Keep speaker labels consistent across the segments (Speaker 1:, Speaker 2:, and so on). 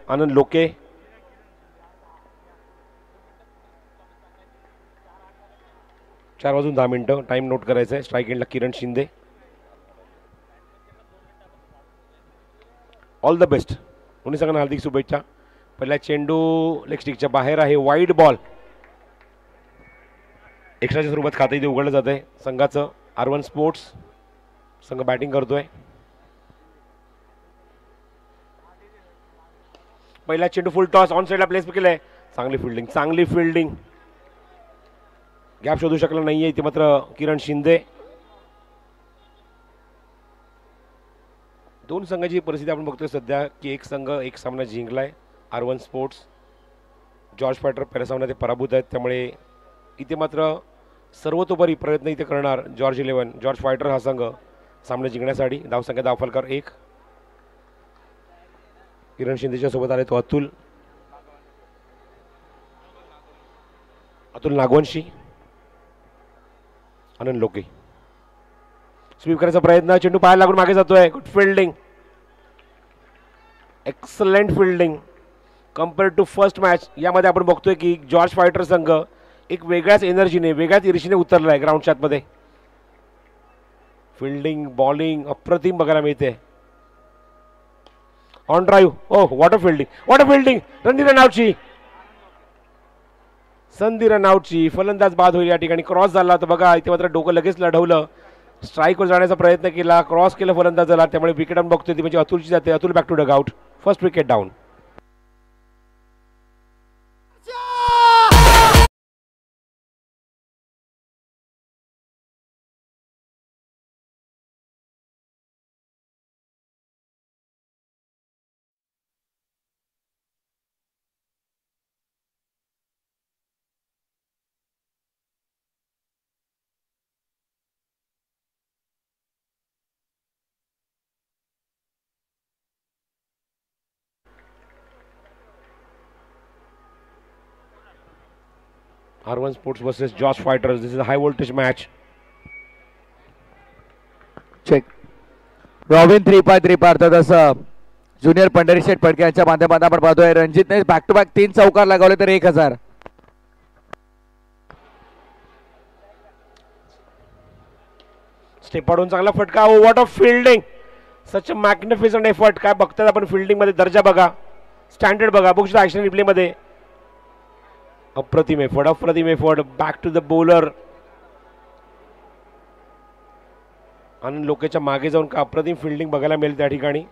Speaker 1: आनंद लोके, 4:10 time note करायचा आहे. स्ट्राईक एंडला किरण शिंदे. ऑल द बेस्ट, दोन्ही संघांना हार्दिक शुभेच्छा. पहिला चेंडू लेग स्टिकच्या बाहेर आहे, वाईड बॉल. एक्स्ट्राच्या स्वरूपात खातं इथे उघडलं जात आहे संघाचं. R1 स्पोर्ट्स संघ बॅटिंग करतोय. पहिला चेंडू फुल टॉस ऑन साईडला प्लेस केलाय. चांगली फिल्डिंग, चांगली फिल्डिंग. गॅप शोधू शकला नाहीये इथे मात्र किरण शिंदे. दोन संघाची परिस्थिती आपण बघतोय सध्या की एक संघ एक सामना जिंकलाय. R1 स्पोर्ट्स जॉर्ज फायटर पहिल्या सामन्यात ते पराभूत आहेत, त्यामुळे इथे मात्र सर्वतोपरी प्रयत्न इथे करणार जॉर्ज फायटर हा संघ सामना जिंकण्यासाठी. धावसंख्या धावफलकावर 1. किरण शिंदेच्या सोबत आले तो अतुल नागवंशी. आनंद लोके स्वीप करायचा प्रयत्न, चेंडू पायाला लागून मागे जातोय. Good fielding, excellent fielding compared to first match. यामध्ये आपण बघतोय की जॉर्ज फायटर संघ एक वेगळ्याच एनर्जीने वेगळ्याच ईर्षीने उतरला आहे ग्राउंड शॉटमध्ये. फिल्डिंग बॉलिंग अप्रतिम बघायला मिळते. On drive, oh what a fielding. संधी रनआउटची फलंदाज बाद होईल. या ठिकाणी क्रॉस झाला तर बघा इथे मात्र डोकं लगेच लढवलं. स्ट्राईकवर जाण्याचा प्रयत्न केला, क्रॉस केलं फलंदाजाला, त्यामुळे विकेट आऊट बघतोय ती म्हणजे अतुलची जाते. Atul back to dugout. First wicket down. R1 Sports versus Josh Fighters. This is a high voltage match.
Speaker 2: Check. Robin 3-3 अर्थात असं ज्युनियर पंढरी शेठ फडके यांच्या माध्यमातून आपण पाहतोय. रणजितने बॅक टू बॅक 3 चौकार लगावले तर 1000.
Speaker 1: स्टेप पाडून चांगला फटका. What of fielding, such a magnificent effort. काय बघतात आपण फिल्डिंग मध्ये दर्जा बघा, स्टँडर्ड बघा. बघू शकता ऍक्शन रिप्ले मध्ये अप्रतिम effort. Back to the bowler. Anand लोकेच्या मागे जाऊन का अप्रतिम फिल्डिंग बघायला मिळेल त्या ठिकाणी.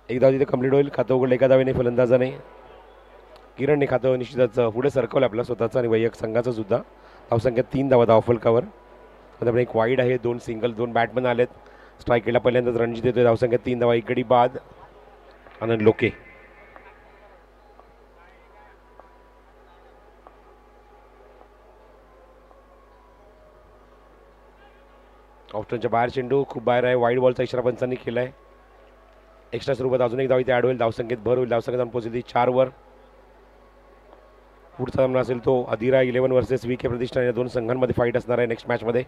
Speaker 1: एक धाव तिथे कंप्लीट होईल. खातं उघडलं एका धावेने फलंदाजाने. किरणने खातं निश्चितच पुढे सरकवलं आपलं स्वतःचं आणि वैयक्तिक संघाचं सुद्धा. धावसंख्या 3 धावा धावफलकावर. आता एक वाईड आहे, 2 सिंगल, 2 बॅटमन आलेत. स्ट्राईक केला पहिल्यांदाच रणजित येतोय. धावसंख्या 3 धावा, 1 गडी बाद. आनंद लोके ऑप्शनच्या बाहेर चेंडू खूप बाहेर आहे. वाईड बॉलचा इशारा पंचांनी केलाय. एक्स्ट्रा स्वरूपात अजून एक धाव इथे ॲड होईल. धावसंख्येत भर होईल. धावसंख्या जाऊन पोहोचली 4 वर. पुढचा सामना असेल तो अधिरा 11 वर्सेस VK प्रतिष्ठान. या दोन संघांमध्ये फाईट असणार आहे नेक्स्ट मॅचमध्ये.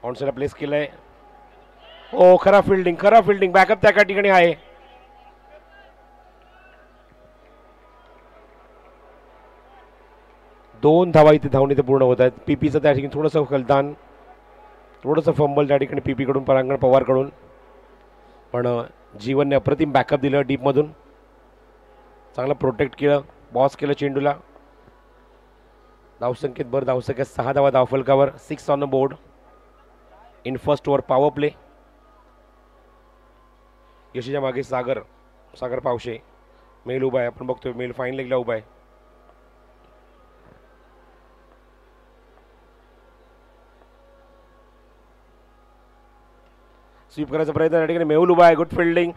Speaker 1: ऑनसाईडला प्लेस केलंय. ओ खरा फिल्डिंग बॅकअप त्या ठिकाणी आहे. दोन धावा इथे धावून इथे पूर्ण होत आहेत. पीपीचं त्या ठिकाणी थोडंसं खलदान, थोडंसं फंबल त्या ठिकाणी पीपी कडून, परांगण पवार कडून. पण जीवनने अप्रतिम बॅकअप दिलं डीपमधून. चांगलं प्रोटेक्ट केलं, बॉस केलं चेंडूला. धावसंख्येत भर. धावसंख्येत 6 धावा धावफलकावर. 6 on the board in first over power play. यशीच्या मागे सागर पावशे. मेल उभा आहे, आपण बघतोय मेल फाईन लेगला उभा आहे. स्वीप करायचा प्रयत्न त्या ठिकाणी मेहुल उभा आहे. Good fielding.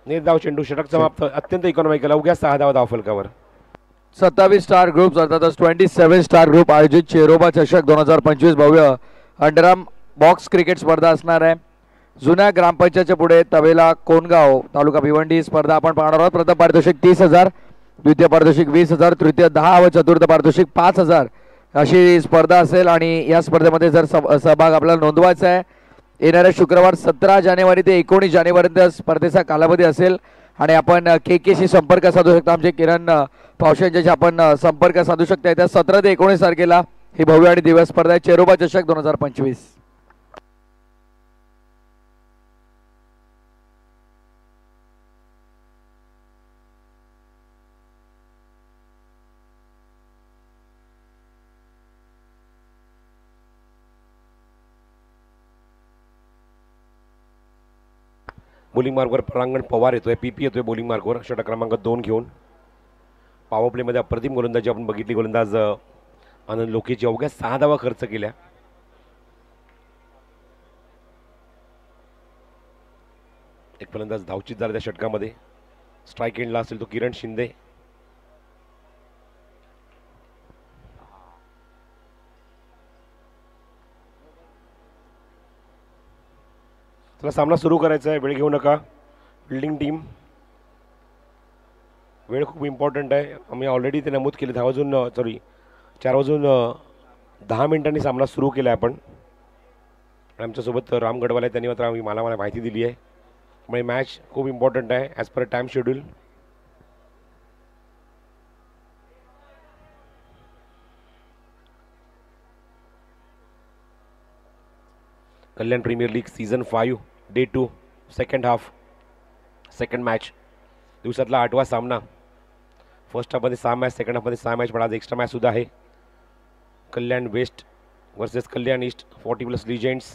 Speaker 1: निर्धाव चेंडू, षटक समाप्त. अत्यंत इकॉनॉमिकल. अवघ्या 6 धावा धावफलकावर.
Speaker 2: 27 स्टार ग्रुप अर्थातच 27 स्टार ग्रुप आयोजित चेरोबा चषक 2025 भव्य अंडरआर्म बॉक्स क्रिकेट स्पर्धा असणार आहे. जुन्या ग्रामपंचायतच्या पुढे तवेला कोनगाव तालुका भिवंडी स्पर्धा आपण पाहणार आहोत. प्रथम पारितोषिक 30,000, द्वितीय पारितोषिक 20,000, तृतीय 10 व चतुर्थ पारितोषिक 5,000 अशी स्पर्धा असेल. आणि या स्पर्धेमध्ये जर सहभाग आपल्याला नोंदवायचा आहे, येणाऱ्या शुक्रवार 17 जानेवारी ते 19 जानेवारीपर्यंत स्पर्धेचा कालावधी असेल. आणि आपण KKशी संपर्क साधू शकता. आमचे किरण पावशे यांच्याशी आपण संपर्क साधू शकता. त्या 17 ते 19 तारखेला ही भव्य आणि दिव्य स्पर्धा आहे, चेरोबा चषक 2025.
Speaker 1: बॉलिंग मार्कवर परांगण पवार येतोय, PP येतोय बॉलिंग मार्कवर षटक क्रमांक 2 घेऊन. पॉवर प्लेमध्ये अप्रतिम गोलंदाजी आपण बघितली. गोलंदाज आनंद लोकेची अवघ्या 6 धावा खर्च केल्या. एक फलंदाज धावचित झाला त्या षटकामध्ये. स्ट्राईक एंडला असेल तो किरण शिंदे. चला सामना सुरू करायचा आहे, वेळ घेऊ नका. फिल्डिंग टीम, वेळ खूप इम्पॉर्टंट आहे. आम्ही ऑलरेडी ते नमूद केले 4 वाजून 10 मिनिटांनी सामना सुरू केला आहे आपण. आणि आमच्यासोबत राम गडवाल आहे, त्यांनी मात्र मला माहिती दिली आहे. त्यामुळे मॅच खूप इम्पॉर्टंट आहे as per time schedule. Kalyan Premier League season 5 day 2 second half, second match. दिवसातला 8वा सामना. फर्स्ट हाफमध्ये 6 मॅच, सेकंड हाफमध्ये 6 मॅच, पण आज एक्स्ट्रा मॅच सुद्धा आहे. Kalyan west versus Kalyan east 40+ legends.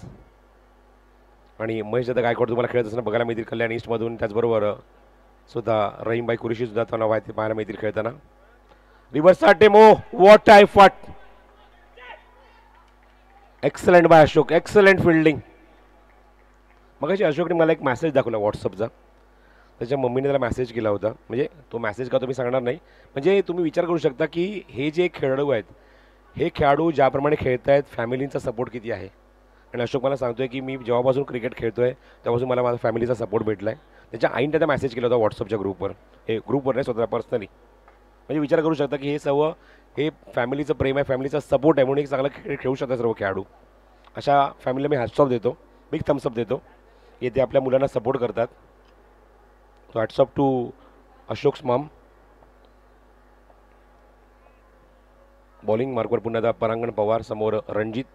Speaker 1: आणि महेश दादा गायकवाड तुम्हाला खेळत असताना बघायला मिळतील कल्याण ईस्टमधून. त्याचबरोबर सुद्धा रहीमबाई कुरेशी सुद्धा त्यांना पाहायला मिळतील खेळताना. Reverse attempt, what a fight. Excellent by Ashok, excellent fielding. मगाशी अशोकने मला एक मेसेज दाखवला व्हॉट्सअपचा. त्याच्या मम्मीने त्याला मेसेज केला होता. म्हणजे तो मेसेज का तुम्ही सांगणार नाही. म्हणजे तुम्ही विचार करू शकता की हे जे खेळाडू आहेत, हे खेळाडू ज्याप्रमाणे खेळत आहेत, फॅमिलींचा सपोर्ट किती आहे. आणि अशोक मला सांगतोय की मी जेव्हापासून क्रिकेट खेळतोय तेव्हापासून मला माझ्या फॅमिलीचा सपोर्ट भेटला आहे. त्याच्या आईने त्याचा मेसेज केला होता व्हॉट्सअपच्या ग्रुपवर. हे ग्रुपवर नाही, स्वतः पर्सनली. म्हणजे विचार करू शकता की हे सर्व हे फॅमिलीचं प्रेम आहे, फॅमिलीचा सपोर्ट आहे, म्हणून एक चांगला खेळ खेळू शकतात सर्व खेळाडू. अशा फॅमिलीला मी हॅट्सऑफ देतो, बिग थम्सअप देतो. येथे आपल्या मुलांना सपोर्ट करतात. So hats off to Ashok's mom. Bowling मार्कवर पुन्हा एकदा परांगण पवार, समोर रणजित.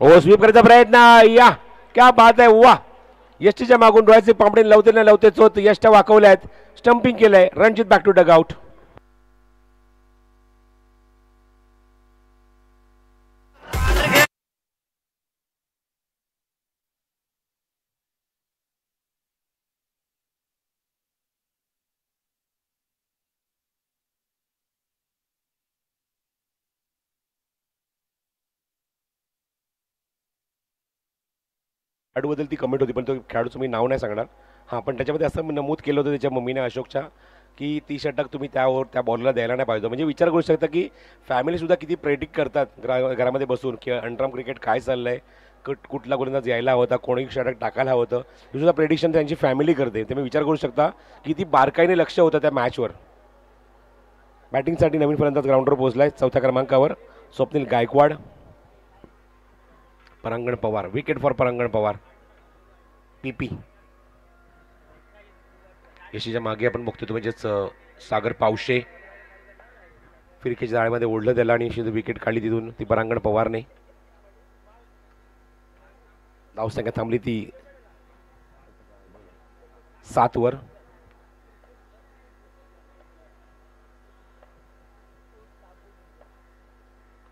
Speaker 1: हो, स्वीप करायचा प्रयत्न. या क्या बात आहे, वा. यष्टीच्या मागून डोळ्याचे पांपडे लावते ना लावतेच होत. यष्टा वाकवल्या आहेत, स्टंपिंग केलंय. Ranjit back to dugout. खेळाडूबद्दल ती कमेंट होती, पण तो खेळाडूचं मी नाव नाही सांगणार. हां, पण त्याच्यामध्ये असं नमूद केलं होतं त्याच्या मम्मीने अशोकच्या की ती षटक तुम्ही त्या बॉलला द्यायला नाही पाहिजे. म्हणजे विचार करू शकता की फॅमिलीसुद्धा किती प्रेडिक्ट करतात घरामध्ये बसून की अंडरआर्म क्रिकेट काय चाललं आहे, कुठला गोलंदाज यायला हवा होता, कोणी षटक टाकायला हवं होतं, हे सुद्धा प्रेडिक्शन त्यांची फॅमिली करते. तुम्ही विचार करू शकता किती बारकाईने लक्ष होतं त्या मॅचवर. बॅटिंगसाठी नवीन फलंदाज ग्राउंडवर पोहोचला आहे 4थ्या क्रमांकावर, Swapnil Gaikwad. Parangan Pawar, wicket for Parangan Pawar, PP. यशीच्या मागे आपण बघतो म्हणजेच सागर पावशे फिरकीच्या जाळ्यामध्ये ओढलं त्याला आणि यशी विकेट काढली तिथून ती परांगण पवारने. धावसंख्या थांबली ती 7 वर.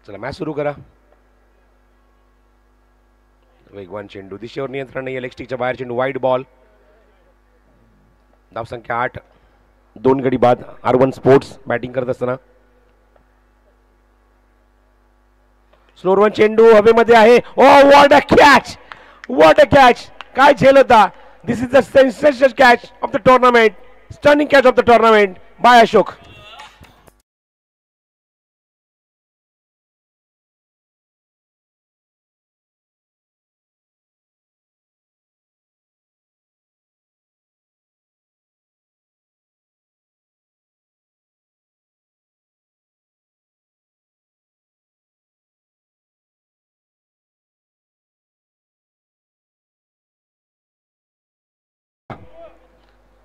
Speaker 1: चला मॅच सुरू करा. वेगवान चेंडू, दिशेवर नियंत्रण नाही, इलेक्ट्रिकच्या बाहेर चेंडू, वाईड बॉल. धावसंख्या 8, 2 गडी बाद. R1 स्पोर्ट्स बॅटिंग करत असताना. स्लोअर चेंडू हवेमध्ये आहे. Oh what a catch, what a catch. काय झेल होता. This is the sensational catch of the tournament, stunning catch of the tournament by Ashok.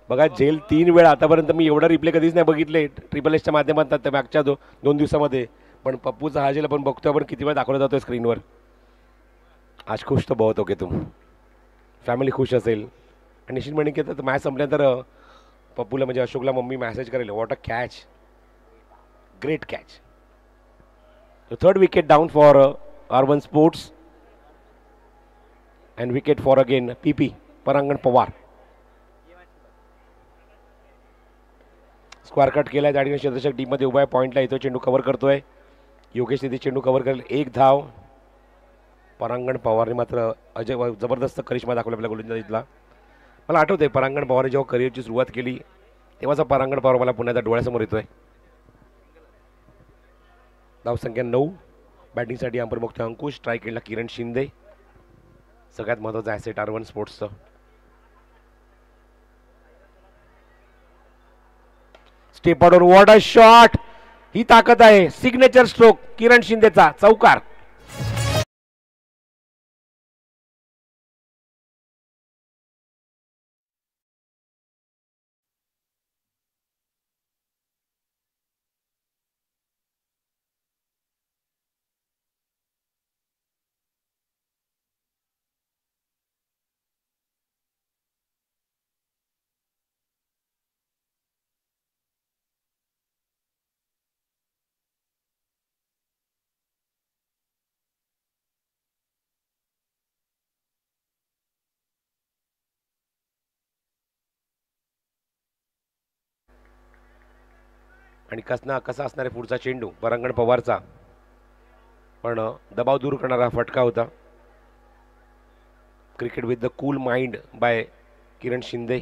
Speaker 1: बघा जेल 3 वेळा आतापर्यंत मी एवढा रिप्ले कधीच नाही बघितले ट्रिपल एसच्या माध्यमातून त्या मागच्या 2 दिवसामध्ये. पण पप्पूचा हा जेल आपण बघतोय, आपण किती वेळा दाखवला जातोय स्क्रीनवर. आज खुश तर बहुत ओके तुम, फॅमिली खुश असेल. आणि निश्चित म्हणे की आता मॅच संपल्यानंतर पप्पूला म्हणजे अशोकला मम्मी मॅसेज करेल, what a catch, great catch. Third wicket down for R1 sports and wicket for again PP Parangan Pawar. Square cut केलाय, त्या ठिकाणी चंद्रशेखर टीममध्ये उभा आहे, पॉईंटला येतो, चेंडू कव्हर करतोय. योगेश तिथे चेंडू कव्हर करेल, 1 धाव. परांगण पवारने मात्र अजय जबरदस्त करिश्मा दाखवला आपल्या गोलंदाजीतला. मला आठवते परांगण पवारने जेव्हा करिअरची सुरुवात केली तेव्हाचा परांगण पवार मला पुन्हा डोळ्यासमोर येतोय. धावसंख्या 9. बॅटिंगसाठी अंपर बघतोय अंकुश, स्ट्राईक केला किरण शिंदे. सगळ्यात महत्त्वाचं ॲसेट R1 स्पोर्ट्सचं. Step out, what a shot, ही ताकद आहे. सिग्नेचर स्ट्रोक किरण शिंदेचा, चौकार. आणि कसा असणार आहे पुढचा चेंडू परांगण पवारचा, पण दबाव दूर करणारा फटका होता. Cricket with the cool mind by Kiran Shinde.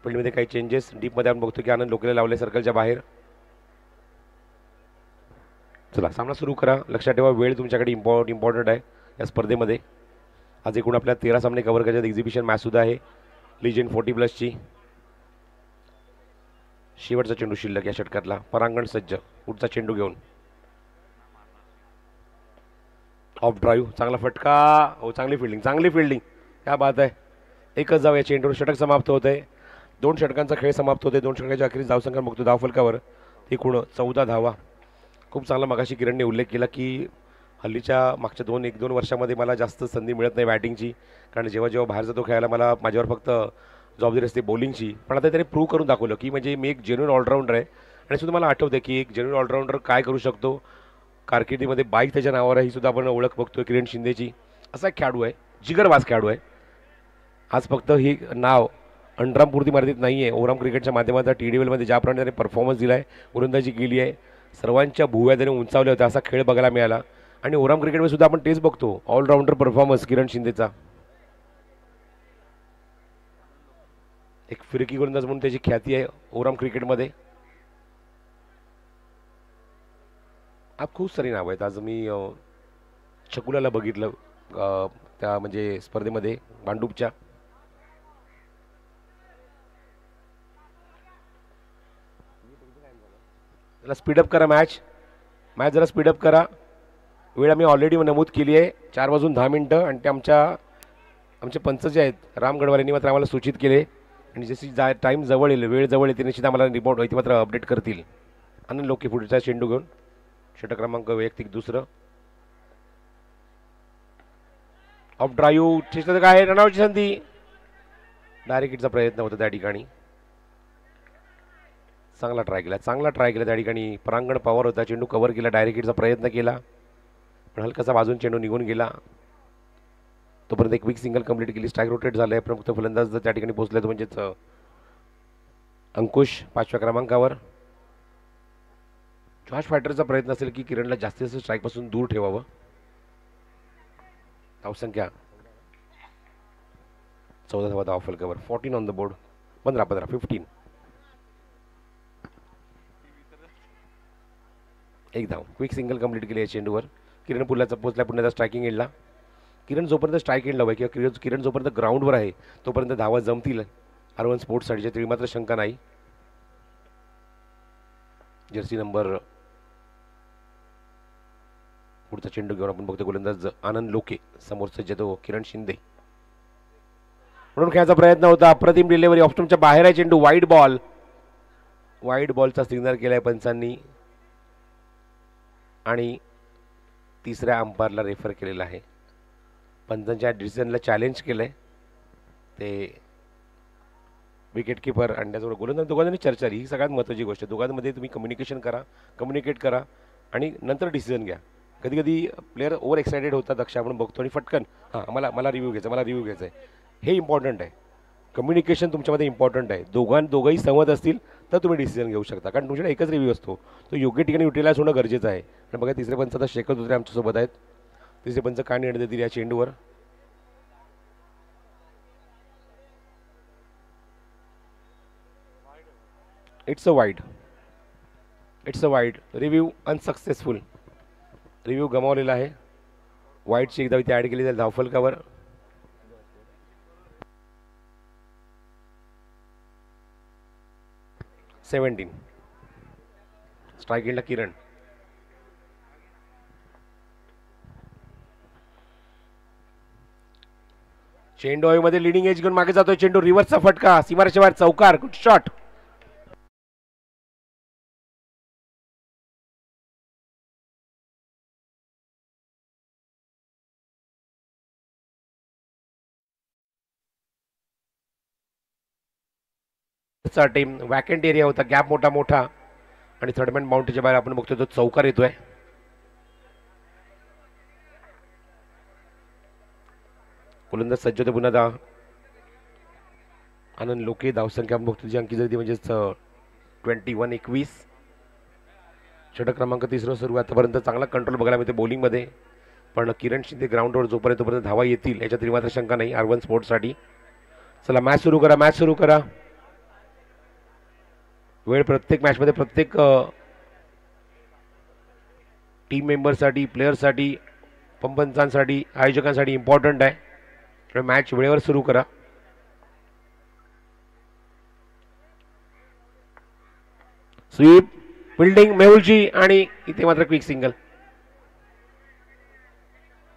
Speaker 1: फील्डमध्ये काही चेंजेस, डीपमध्ये आपण बघतो की आनंद लोकेला लावले सर्कलच्या बाहेर. चला सामना सुरू करा. लक्षात ठेवा वेळ तुमच्याकडे इम्पॉर्टंट आहे या स्पर्धेमध्ये. आज एकूण आपल्या 13 सामने कव्हर करायच्यात. एक्झिबिशन मॅचसुद्धा आहे लिजेंड 40+ची. शेवटचा चेंडू शिल्लक या षटकातला. परांगण सज्ज, पुढचा चेंडू घेऊन ऑफ ड्राईव्ह, चांगला फटका. हो चांगली फिल्डिंग, क्या बात आहे. एकच जाऊ या चेंडूवर, षटक समाप्त होते. 2 षटकांचा खेळ समाप्त होते. 2 षटकाच्या अखेरीस धावसंख्या बघतो धावफलकावर एकूण 14 धावा. खूप चांगला मगाशी किरणने उल्लेख केला की हल्लीच्या मागच्या 1-2 वर्षामध्ये मला जास्त संधी मिळत नाही बॅटिंगची, कारण जेव्हा बाहेर जातो खेळायला मला माझ्यावर फक्त जबाबदारी असते बॉलिंगची. पण आता त्याने प्रूव्ह करून दाखवलं की म्हणजे मी एक जेन्युइन ऑलराऊंडर आहे. आणि सुद्धा मला आठवते की एक जेन्युइन ऑलराऊंडर काय करू शकतो. कारकिर्दीमध्ये बाईक त्याच्या नावावर आहे, ही सुद्धा आपण ओळख बघतोय किरण शिंदेची. असा एक खेळाडू आहे, जिगरबाज खेळाडू आहे. आज फक्त ही नाव अंडरामपुरती मर्यादित नाही आहे. ओराम क्रिकेटच्या माध्यमातून TDVLमध्ये ज्याप्रमाणे त्याने परफॉर्मन्स दिला आहे, गोलंदाजी केली आहे, सर्वांच्या भुवया त्याने उंचावल्या होत्या, असा खेळ बघायला मिळाला. आणि ओराम क्रिकेटमध्ये सुद्धा आपण तेच बघतो, ऑलराऊंडर परफॉर्मन्स किरण शिंदेचा. एक फिरकी गोलंदाज म्हणून त्याची ख्याती आहे ओराम क्रिकेटमध्ये. आप खूप सारी नावं आहेत. आज मी चकुलाला बघितलं त्या म्हणजे स्पर्धेमध्ये भांडूपच्या. जरा स्पीडअप करा मॅच जरा स्पीडअप करा. वेळ आम्ही ऑलरेडी नमूद केली आहे 4:10 आणि ते आमचे पंच जे आहेत राम गडवाल यांनी मात्र आम्हाला सूचित केले. आणि जशी टाईम जवळ येईल, वेळ जवळ येते, निश्चित आम्हाला रिपोर्ट होईल, मात्र अपडेट करतील. आनंद लोके पुढचा चेंडू घेऊन, षटक क्रमांक वैयक्तिक 2. ऑफ ड्राईव्ह, षटक आहे, रनआउटची संधी. डायरेक्ट हिटचा प्रयत्न होता त्या ठिकाणी. चांगला ट्राय केला त्या ठिकाणी. परांगण पवार होता, चेंडू कव्हर केला, डायरेक्ट हिटचा प्रयत्न केला, पण हलकासा बाजून चेंडू निघून गेला. तोपर्यंत एक क्विक सिंगल कंप्लीट केली. स्ट्राईक रोटेट झालं. प्रमुख फलंदाज त्या ठिकाणी पोहोचले, तो म्हणजेच अंकुश 5व्या क्रमांकावर. जॉश फायटरचा प्रयत्न असेल की किरणला जास्तीत जास्त स्ट्राईकपासून दूर ठेवावं. धावसंख्या 14 धावा धावफलकावर. 14 ऑन द बोर्ड. 15 एक धाव. क्विक सिंगल कंप्लीट केली आहे चेंडूवर. किरण पोचला पुन्हा स्ट्रायकिंग एंडला. किरण जोपर्यंत स्ट्राईक एंडला आहे किंवा किरण जोपर्यंत ग्राउंडवर आहे तोपर्यंत धावा जमतील R1 स्पोर्ट्ससाठीच्या, तरी मात्र शंका नाही. जर्सी नंबर पुढचा चेंडू घेऊन आपण बघतो गोलंदाज आनंद लोके. समोर सज्ज तो किरण शिंदे. म्हणून खेळायचा प्रयत्न होता. अप्रतिम डिलिव्हरी, ऑप्शनच्या बाहेर आहे चेंडू. वाईड बॉलचा सिग्नल केलाय पंचांनी आणि तिसऱ्या अंपायरला रेफर केलेला आहे. पंचांच्या डिसिजनला चॅलेंज केलंय ते विकेट किपर आणि त्याचबरोबर गोलंदाज दोघांनी चर्चा. ही सगळ्यात महत्त्वाची गोष्ट. दोघांमध्ये तुम्ही कम्युनिकेट करा आणि नंतर डिसिजन घ्या. कधी कधी प्लेअर ओव्हर एक्सायटेड होतात अक्षय, आपण बघतो आणि फटकन मला रिव्ह्यू घ्यायचा आहे. हे इम्पॉर्टंट आहे. कम्युनिकेशन तुमच्यामध्ये इम्पॉर्टंट आहे. दोघंही सहमत असतील तर तुम्ही डिसिजन घेऊ शकता, कारण तुमच्याकडे एकच रिव्ह्यू असतो. तो योग्य ठिकाणी युटिलाइज होणं गरजेचं आहे. आणि बघा तिसरे पंच आता शेखर दुसरे आमच्यासोबत आहेत. तिसरे पंच काय निर्णय देतील या चेंडूवर. It's a wide. Review unsuccessful. Review गमावलेला आहे. वाईडची एकदा इथे ॲड केली जाईल धावफलकावर. सेव्हन्टीन. स्ट्राईक एंडला किरण. चेंडू हवेमध्ये लिडिंग एज घेऊन मागे जातोय चेंडू. रिव्हर्सचा फटका, सीमारेषेच्या बाहेर चौकार. Good shot. Team vacant area होता, गॅप मोठा आणि थर्ड मॅन बाउंड्रीच्या बाहेर आपण बघतोय तो चौकार येतोय. गोलंदाज सज्ज होते पुन्हा आनंद लोके. धावसंख्या आपण बघतो जी अंकी झाली म्हणजेच 21-21. षटक क्रमांक 3 सुरू. आतापर्यंत चांगला कंट्रोल बघायला मिळते बॉलिंगमध्ये, पण किरण शिंदे ग्राउंडवर जोपर्यंत धावा येतील याच्यात मात्र शंका नाही R1 स्पोर्ट्ससाठी. चला मॅच सुरू करा. वेळ प्रत्येक मॅचमध्ये प्रत्येक टीम मेंबरसाठी, प्लेयरसाठी, पंचांसाठी, आयोजकांसाठी इम्पॉर्टंट आहे. मॅच वेळेवर सुरू करा. स्वीप, फिल्डिंग मेहुलची आणि इथे मात्र क्विक सिंगल.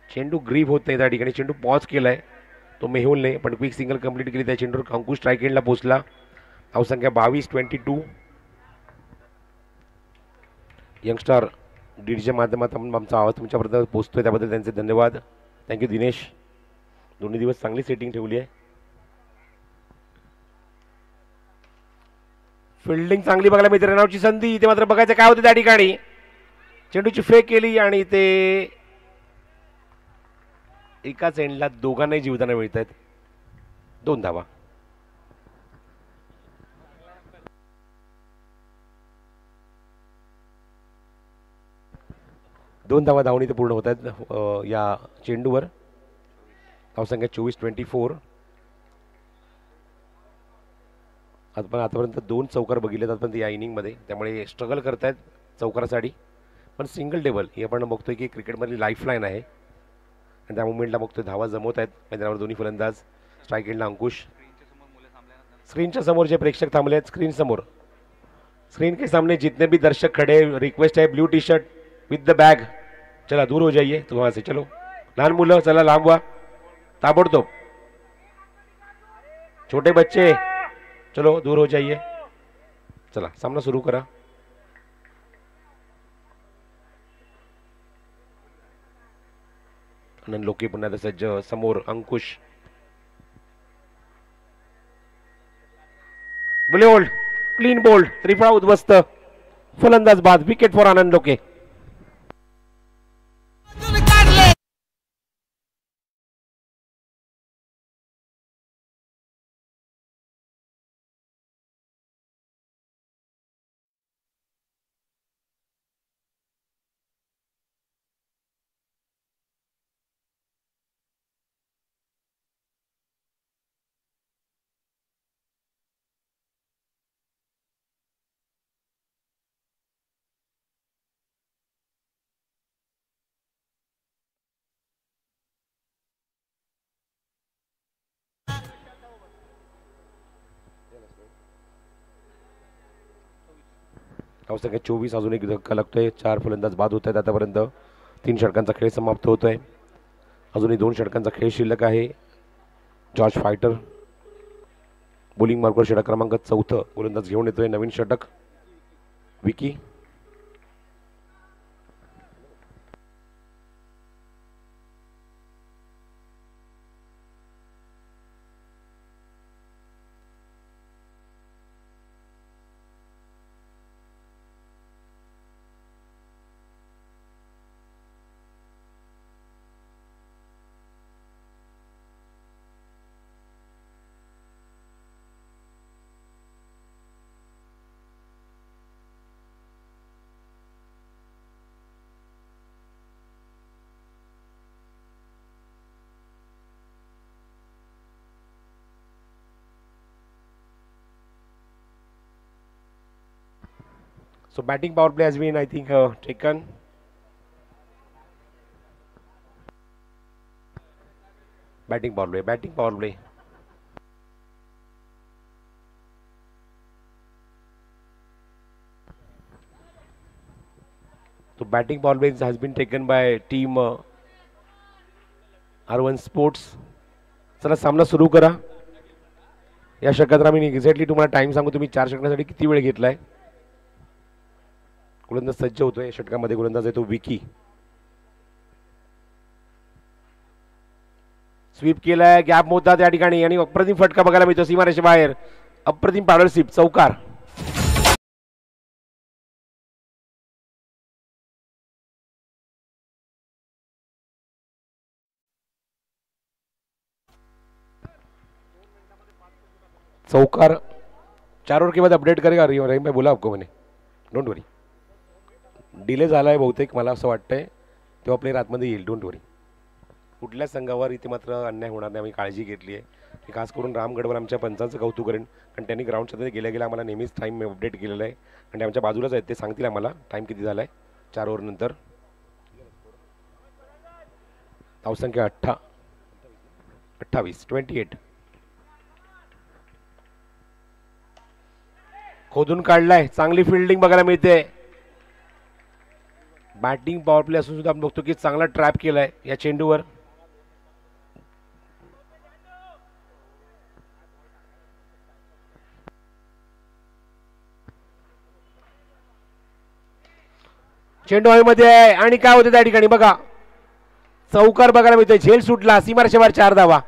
Speaker 1: चेंडू ग्रीप होत नाही त्या ठिकाणी. चेंडू पॉज केलाय तो मेहुलने, पण क्विक सिंगल कंप्लीट केली. त्या चेंडूवर अंकुश स्ट्राईक एंडला पोहोचला. धावसंख्या 22-22. यंगस्टार डीडीच्या माध्यमातून आमचा आवाज तुमच्यापर्यंत पोहोचतोय, त्याबद्दल त्यांचे धन्यवाद. थँक्यू दिनेश. दोन्ही दिवस चांगली सेटिंग ठेवली आहे. फिल्डिंग चांगली बघायला मिळते. रनआउटची संधी. ते मात्र बघायचं काय होतं त्या ठिकाणी. चेंडूची फेक केली आणि ते एकाच एंडला दोघांनाही जीवदान मिळत आहेत. 2 धावा. धावून इथे पूर्ण होत आहेत या चेंडूवर. धावसंख्या 24-24. आतापर्यंत 2 चौकार बघितले आतापर्यंत या इनिंगमध्ये, त्यामुळे स्ट्रगल करतायत चौकारासाठी. पण सिंगल टेबल ही आपण बघतोय की क्रिकेटमधली लाईफलाईन आहे आणि त्या मुवमेंटला बघतोय धावा जमवत आहेत मैदानावर दोन्ही फलंदाज. स्ट्राईक एंडला अंकुश. स्क्रीनच्या समोर जे प्रेक्षक थांबले आहेत, स्क्रीन के सामने जितने भी दर्शक खड़े, रिक्वेस्ट है blue T shirt with the bag, चला दूर हो जाइए तो वहां से. चलो लहान मुलं चला लांब व्हा ताबडतोब. छोटे बच्चे चलो दूर हो जाइए. चला सामना सुरू करा. आनंद लोके पुन्हा सज्ज. समोर अंकुश. बोल्ड, क्लीन बोल्ड, त्रिफळा उद्ध्वस्त, फलंदाज बाद. विकेट फॉर आनंद लोके. धावसंख्या 24. अजून एक धक्का लागतोय. 4 फलंदाज बाद होत आहेत आतापर्यंत. 3 षटकांचा खेळ समाप्त होतोय. अजूनही 2 षटकांचा खेळ शिल्लक आहे. जॉर्ज फायटर बॉलिंग मार्कवर षटक क्रमांक 4 गोलंदाज घेऊन येतोय नवीन षटक Vicky. So batting power play has been, I think, taken. Batting power play, batting power play. So batting power play has been taken by team R1 Sports. चला सामना सुरू करा. या षटकात आम्ही एक्झॅक्टली तुम्हाला टाइम सांगू. तुम्ही 4 षटकासाठी किती वेळ घेतलाय. गोलंदाज सज्ज होतोय. षटकामध्ये गोलंदाज आहे तो विकी. स्वीप केलाय. गॅप मोठा त्या ठिकाणी आणि अप्रतिम फटका बघायला मिळतो सीमारेषे बाहेर. अप्रतिम पॅडल स्वीप. चौकार. चौकार. 4 ओवर के बाद अपडेट करेगा रहीम भाई, बोला आपको मैंने. Don't worry. डिले झाला आहे बहुतेक मला असं वाटतंय. तेव्हा प्लेयर आतमध्ये येईल. डोंट वरी. कुठल्या संघावर इथे मात्र अन्याय होणार नाही आम्ही काळजी घेतली आहे. मी खास करून रामगडवर आमच्या पंचांचं कौतुक करेन, कारण त्यांनी ग्राउंडच्या गेल्या गेल्या आम्हाला नेहमीच टाईम अपडेट केलेला आहे आणि ते आमच्या बाजूलाच आहेत. ते सांगतील आम्हाला टाईम किती झाला आहे 4 ओव्हर नंतर. धावसंख्या 28. खोदून काढलाय. चांगली फिल्डिंग बघायला मिळते. बॅटिंग पॉवर प्ले असून सुद्धा आपण बघतो की चांगला ट्रॅप केलाय या चेंडूवर. चेंडू हवेमध्ये आहे आणि काय होतं त्या ठिकाणी बघा. चौकार बघायला मिळतोय. झेल सुटला. सीमारेषेवर 4 धावा.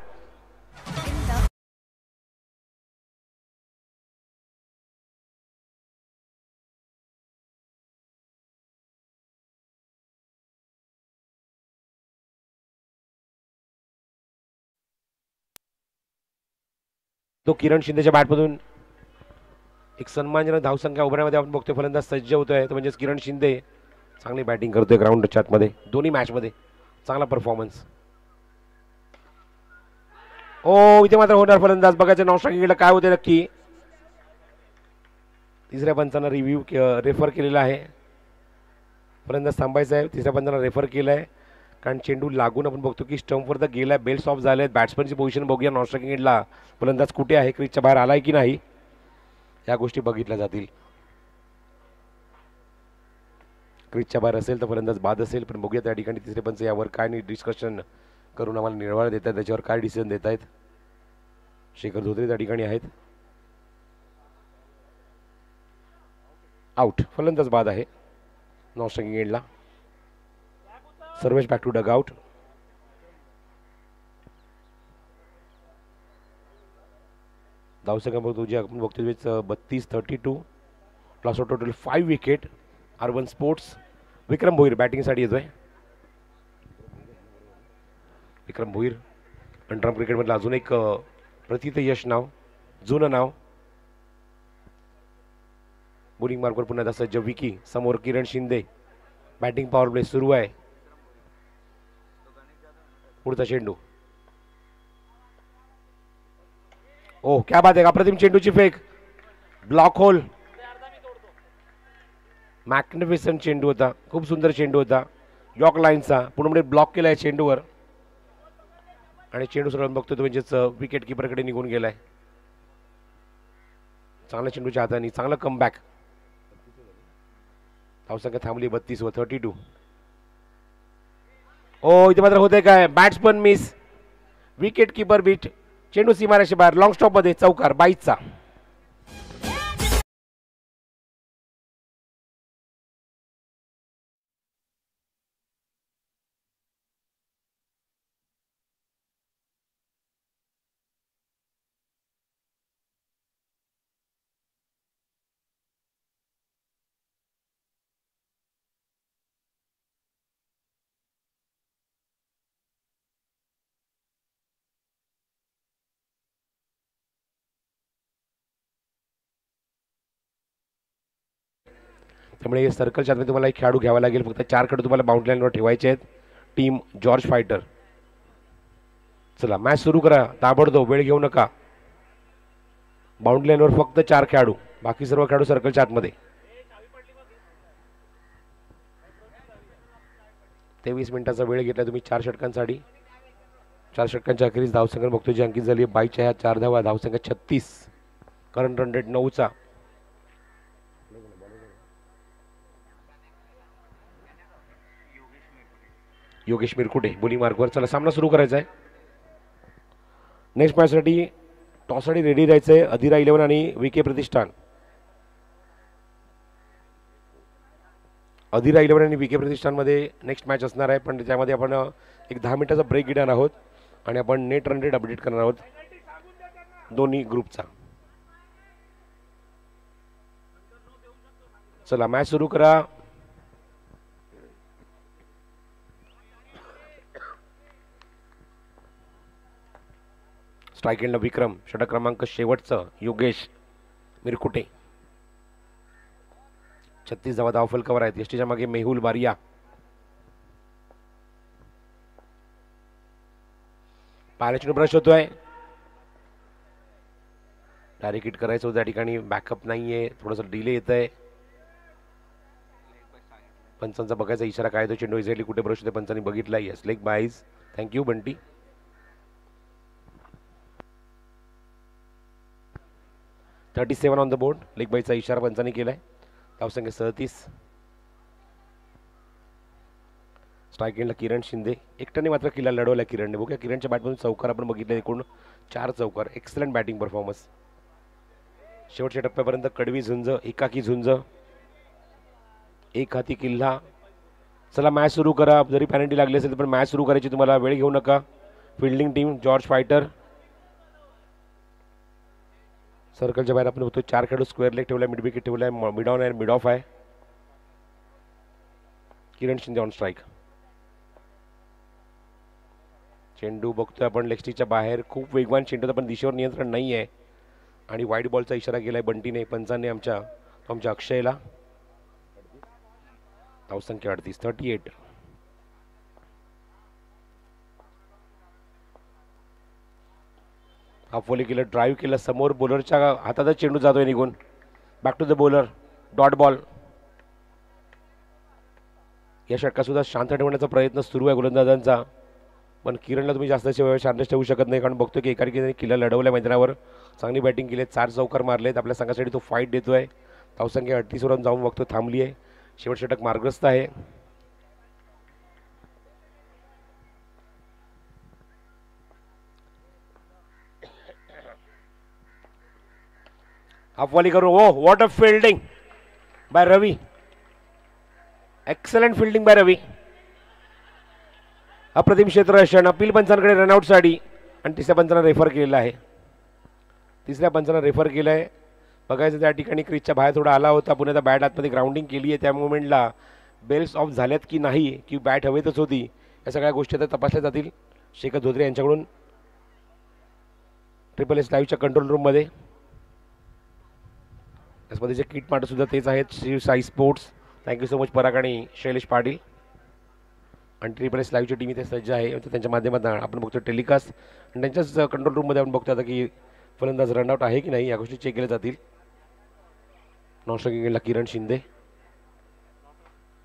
Speaker 1: तो किरण शिंदेच्या बॅटमधून एक सन्मानजनक धावसंख्या उभारण्यामध्ये आपण बघतोय. फलंदाज सज्ज होतोय तो म्हणजे किरण शिंदे. चांगली बॅटिंग करतोय ग्राउंडच्या आतमध्ये. दोन्ही मॅचमध्ये चांगला परफॉर्मन्स. ओ इथे मात्र होणार फलंदाज. बघायचं नॉस्ट्रायकिंगला काय होते नक्की. तिसऱ्या पंचांना रेफर केलेला आहे. फलंदाज थांबायचा आहे. तिसऱ्या पंचांना रेफर केलं आहे कारण चेंडू लागून आपण बघतो की स्टंपवर गेला. बेल्स ऑफ झाले. बॅट्समनची पोझिशन बघूया नॉस्ट्रायकिंगला. फलंदाज कुठे आहे. क्रीजच्या बाहेर आलाय की नाही या गोष्टी बघितल्या जातील. क्रीजच्या बाहेर असेल तर फलंदाज बाद असेल. पण बघूया त्या ठिकाणी तिसरे पंच यावर काय डिस्कशन करून आम्हाला निर्वाळ देत आहेत. त्याच्यावर काय डिसिजन देत आहेत. शेखर धोत्रे त्या ठिकाणी आहेत. आउट. फलंदाज बाद आहे नॉस्ट्रायकिंग एंडला. Sarvesh back to dugout. धावसंख्या बघतो जे आपण बघतोय 32-32. Plus total 5 wicket. R1 sports. Vikram Bhoir बॅटिंगसाठी येतोय. विक्रम भोईर अंडरआर्म क्रिकेटमधलं अजून एक प्रथित यश नाव, जुनं नाव. बॉलिंग मार्कवर पुन्हा सज्ज विकी. समोर Kiran Shinde. Batting power play सुरू आहे. पुढचा चेंडू. ओह क्या बात आहे. अप्रतिम चेंडूची फेक. Block hole. मॅग्निफिसंट चेंडू होता. खूप सुंदर चेंडू होता. यॉर्क लाईनचा पूर्णपणे ब्लॉक केलाय चेंडूवर आणि चेंडू सरळ बघतो तो म्हणजेच विकेट किपरकडे निघून गेलाय. चांगल्या चेंडूच्या हाताने चांगलं कमबॅक. धावसंख्या थांबली 32-32. ओ इथे मात्र होते काय. Batsman miss. Wicket keeper beat. चेंडू सीमारेषे बाहेर लॉंग स्टॉप मध्ये चौकार 22चा. त्यामुळे सर्कलच्या आतमध्ये तुम्हाला एक खेळाडू घ्यावा लागेल. फक्त 4 खेळाडू तुम्हाला बाउंड्री लाईनवर ठेवायचे आहेत. Team George fighter. चला मॅच सुरू करा. ताबडतोब वेळ घेऊ नका. बाउंड्री लाईनवर फक्त 4 खेळाडू, बाकी सर्व खेळाडू सर्कलच्या आतमध्ये. 23 मिनिटाचा वेळ घेतला तुम्ही 4 षटकांसाठी. 4 षटकांच्या अखेरीस धावसंख्या बघतो जी अंकित झाली 22च्या ह्या 4 धावा. धावसंख्या 36. करंट रन रेट 9चा. योगेश मिरकुटे बोलिंग मार्कवर. चला सामना सुरू करायचा आहे. नेक्स्ट मॅचसाठी टॉससाठी रेडी राहायचं आहे. अधिरा 11 आणि विके प्रतिष्ठान. अधिरा 11 आणि विके प्रतिष्ठानमध्ये नेक्स्ट मॅच असणार आहे, पण त्यामध्ये आपण एक 10 मिनिटाचा ब्रेक घेणार आहोत आणि आपण नेट रन रेट अपडेट करणार आहोत दोन्ही ग्रुपचा. चला मॅच सुरू करा. स्ट्राईक एंडला विक्रम. षटक क्रमांक शेवटचं योगेश मिरकुटे. 36 धावा धाव फलकावर आहेत. यष्टीच्या मागे मेहुल बारिया. पाहायला चेंडू ब्रश होतोय. डायरेक्ट हिट करायचं होतं त्या ठिकाणी. बॅकअप नाहीये, थोडंसं डिले येत आहे. पंचांचा बघायचा इशारा काय तो. चेंडू एक्झॅक्टली कुठे ब्रश होते पंचांनी बघितला. Yes leg byes. Thank you Bunty. .37 on the board. Leg बाईचा इशारा पंचांनी केलाय. धावसंख्या 37. स्ट्राईक एंडला किरण शिंदे. एकट्याने मात्र किल्ला लढवला किरणने. बघूया किरणच्या बॅटमधून चौकार आपण बघितले. एकूण 4 चौकार. Excellent batting performance. शेवटच्या टप्प्यापर्यंत कडवी झुंज, एकाकी झुंज, एक हाती किल्ला. चला मॅच सुरू करा. जरी पॅनल्टी लागली असेल पण मॅच सुरू करायची तुम्हाला. वेळ घेऊ नका. Fielding team George fighter. सर्कलच्या बाहेर आपण बघतो 4 खेळाडू. स्क्वेअर लेग ठेवलाय, मिड विकेट ठेवलाय, मिड ऑन आहे, मिड ऑफ आहे. किरण शिंदे ऑन स्ट्राईक. चेंडू बघतोय आपण लेग स्टिकच्या बाहेर. खूप वेगवान चेंडू, पण दिशेवर नियंत्रण नाही आहे आणि वाईट बॉलचा इशारा केलाय बंटीने, पंचांनी आमच्या अक्षयला. धावसंख्या 38. 38. हाफवली केलं, ड्राईव्ह केलं, समोर बॉलरच्या हातातच चेंडू जातोय निघून. Back to the bowler. Dot ball. या षटकात सुद्धा शांत ठेवण्याचा प्रयत्न सुरू आहे गोलंदाजांचा, पण किरणला तुम्ही जास्त वेळ शांत ठेवू शकत नाही, कारण बघतो की एकाएकी किल्ला लढवल्या मैदानावर. चांगली बॅटिंग केली. 4 चौकार मारलेत. आपल्या संघासाठी तो फाईट देतोय. धावसंख्या 38 वरून जाऊन बघतो थांबली आहे. शेवट षटक मार्गस्थ आहे. हाफवाली करू. Oh what a fielding by Ravi. Excellent fielding by Ravi. अप्रतिम क्षेत्ररक्षण. अपील पंचांकडे रनआउटसाठी आणि तिसऱ्या पंचांना रेफर केलेला आहे. तिसऱ्या पंचांना रेफर केलं आहे. बघायचं त्या ठिकाणी क्रीजच्या बाहेर थोडा आला होता. पुन्हा त्या बॅट आतमध्ये ग्राउंडिंग केली आहे. त्या मुवमेंटला बेल्स ऑफ झाल्यात की नाही, की बॅट हवेतच होती, या सगळ्या गोष्टी आता तपासल्या जातील शेखर धोत्रे यांच्याकडून ट्रिपल एस लाईव्हच्या कंट्रोल रूममध्ये. या स्पर्धेचे किट मार्ट सुद्धा तेच आहेत. Shiv Sai sports. Thank you so much Parag आणि शैलेश पाटील. आणि ट्रिपल एस लाईव्हची टीम इथे सज्ज आहे. त्यांच्या माध्यमातून आपण बघतो टेलिकास्ट आणि त्यांच्याच कंट्रोल रूममध्ये आपण बघतो आता की फलंदाज रनआउट आहे की नाही या गोष्टी चेक केल्या जातील. नॉन स्ट्रायकिंगला किरण शिंदे.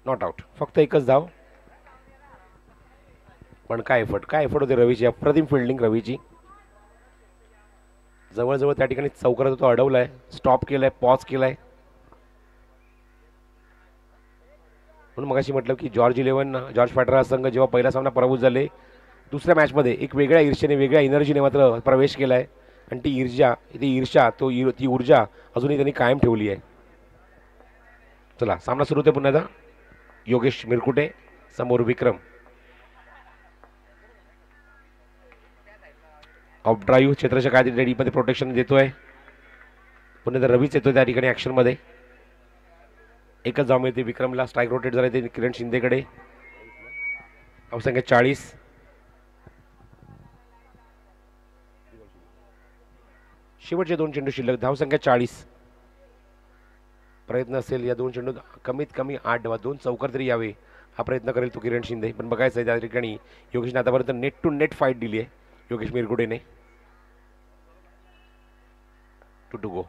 Speaker 1: Not out. फक्त एकच धाव. पण काय एफर्ट होते रवीची. अप्रतिम फिल्डिंग रवीची. जवळजवळ त्या ठिकाणी चौकारात तो अडवलाय, स्टॉप केलाय, पॉज केलाय. म्हणून मगाशी म्हटलं की जॉर्ज फायटर हा संघ जेव्हा पहिला सामना पराभूत झाले दुसऱ्या मॅचमध्ये एक वेगळ्या ईर्ष्याने वेगळ्या एनर्जीने मात्र प्रवेश केला आहे आणि ती ऊर्जा अजूनही त्यांनी कायम ठेवली आहे. चला सामना सुरू होते पुन्हा एकदा. योगेश मिरकुटे समोर विक्रम. ऑफ ड्राईव्ह क्षेत्राच्या काय रेडीमध्ये प्रोटेक्शन देतोय. पुन्हा एकदा रवीच येतोय त्या ठिकाणी ॲक्शनमध्ये. एकच जाऊ मिळते विक्रमला. स्ट्राईक रोटेट झाले ते किरण शिंदेकडे. धावसंख्या 40. शेवटचे 2 चेंडू शिल्लक. धावसंख्या 40. प्रयत्न असेल या 2 चेंडू कमीत कमी 8 वा 2 चौकार तरी यावे हा प्रयत्न करेल तो किरण शिंदे. पण बघायचं आहे त्या ठिकाणी योगेशने आतापर्यंत नेट टू नेट फाईट दिली आहे योगेश मिरगुडेने. 2 गो.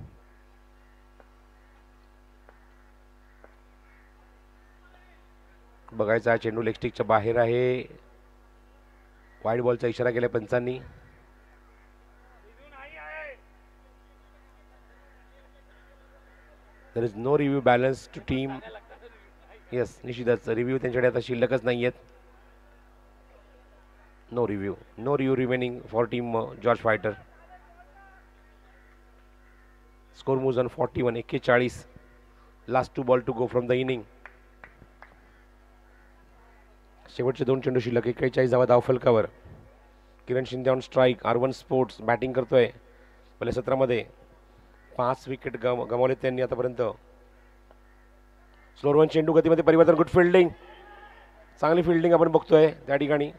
Speaker 1: बघायचा चेंडू लेग स्टिकच्या बाहेर आहे. वाईड बॉलचा इशारा केला पंचांनी. There is no review balance to team. Yes निश्चितच रिव्ह्यू त्यांच्याकडे आता शिल्लकच नाही आहेत. No review remaining for team George Fighter. Score moves on 41. 41. Last 2 ball to go from the inning. शेवटचे 2 चेंडू शिल्लक. 41 धावा धाव फलकावर. Kiran Shinde on strike. R1 sports batting करतोय. पहिल्या सत्रामध्ये 5 विकेट गमावले त्यांनी आतापर्यंत. स्लोअर 1 चेंडू गतीमध्ये परिवर्तन. Good fielding. चांगली फिल्डिंग आपण बघतोय त्या ठिकाणी.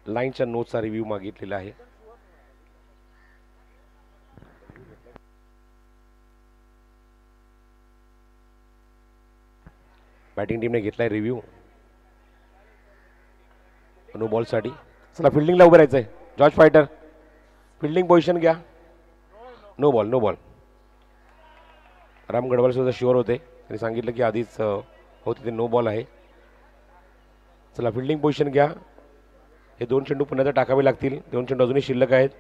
Speaker 1: लाईनच्या नोटचा रिव्ह्यू मागितलेला आहे. बॅटिंग टीमने घेतलाय रिव्ह्यू नो बॉलसाठी. चला फिल्डिंगला उभं राहायचं आहे जॉर्ज फायटर. फिल्डिंग पोझिशन घ्या. No ball. राम गडवाल सुद्धा शुअर होते. त्यांनी सांगितलं की आधीच होते ते नो बॉल आहे. चला फिल्डिंग पोझिशन घ्या. हे 2 चेंडू पुन्हा टाकावे लागतील. 2 चेंडू अजूनही शिल्लक आहेत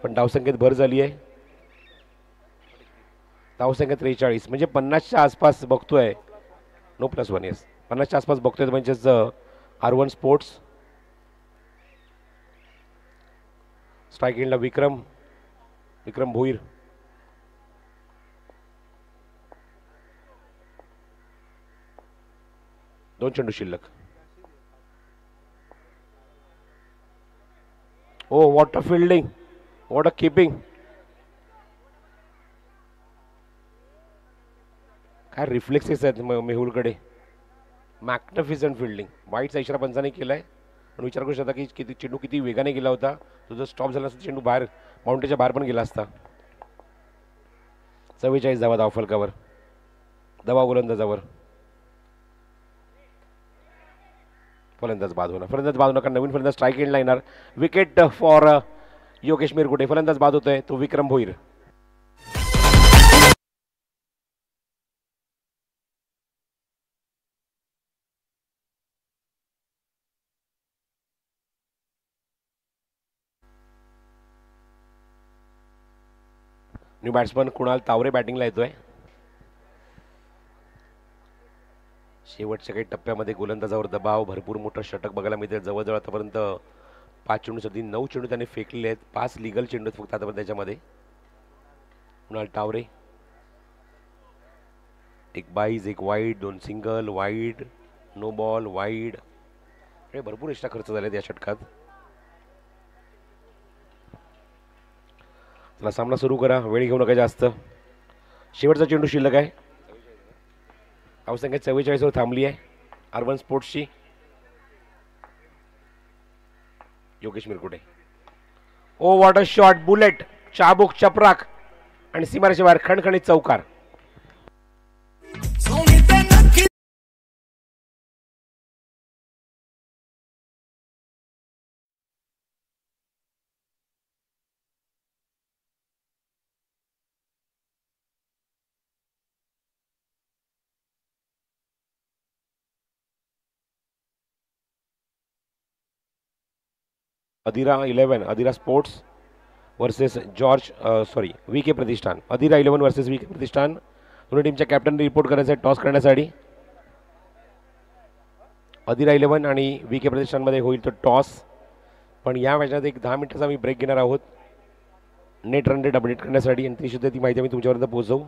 Speaker 1: पण धावसंख्येत भर झाली आहे. धावसंख्या 43 म्हणजे 50च्या आसपास बघतोय. नो +1. येस 50च्या आसपास बघतोय म्हणजेच R1 स्पोर्ट्स. स्ट्राईक एंडला विक्रम भोईर. दोन चेंडू शिल्लक. Oh what a fielding, what a keeping. काय रिफ्लेक्सेस आहेत मेहुलकडे. Magnificent fielding. वाईटचा इशारा पंचाने केलाय पण विचार करू शकता की किती चेंडू किती वेगाने गेला होता. तो जर स्टॉप झाला असता चेंडू बाहेर बाउंड्रीच्या बाहेर पण गेला असता. 44 धावा धाव फलकावर. दबाव गोलंदाजावर. फलंदाज बाद होणार कारण नवीन फलंदाज स्ट्राईक एंडला येणार. Wicket for Yogesh Mirgude. फलंदाज बाद होतोय तो विक्रम भोईर. न्यू बॅट्समन कुणाल तावरे बॅटिंगला येतोय. शेवटच्या काही टप्प्यामध्ये गोलंदाजावर दबाव. भरपूर मोठं षटक बघायला मिळते. जवळजवळ आतापर्यंत 5 चेंडूसाठी 9 चेंडू त्याने फेकलेले आहेत. 5 लिगल चेंडू फक्त आतापर्यंत त्याच्यामध्ये. कुणाल तावरे. एक बाईज, एक wide, 2 single, wide, no ball, wide. हे भरपूर एक्स्ट्रा खर्च झाले या षटकात. चला सामना सुरू करा. वेळ घेऊ नका जास्त. शेवटचा चेंडू शिल्लक आहे. धावसंख्या 44 वर थांबली आहे R1 स्पोर्ट्सची. Yogesh Mirkute. Oh what a shot. Bullet, चाबूक, चपराक आणि सीमारेच्या बाहेर खणखणीत चौकार. Adhira 11, Adhira sports versus VK Pratishthan. Adhira 11 versus VK Pratishthan. दोन्ही टीमच्या कॅप्टन रिपोर्ट करायचं आहे टॉस करण्यासाठी. अधिरा 11 आणि VK प्रतिष्ठानमध्ये होईल तो टॉस. पण या मॅचमध्ये एक 10 मिनिटाचा आम्ही ब्रेक घेणार आहोत नेट रन रेट अपडेट करण्यासाठी, आणि ती सुद्धा ती माहिती आम्ही तुमच्यापर्यंत पोहोचवू.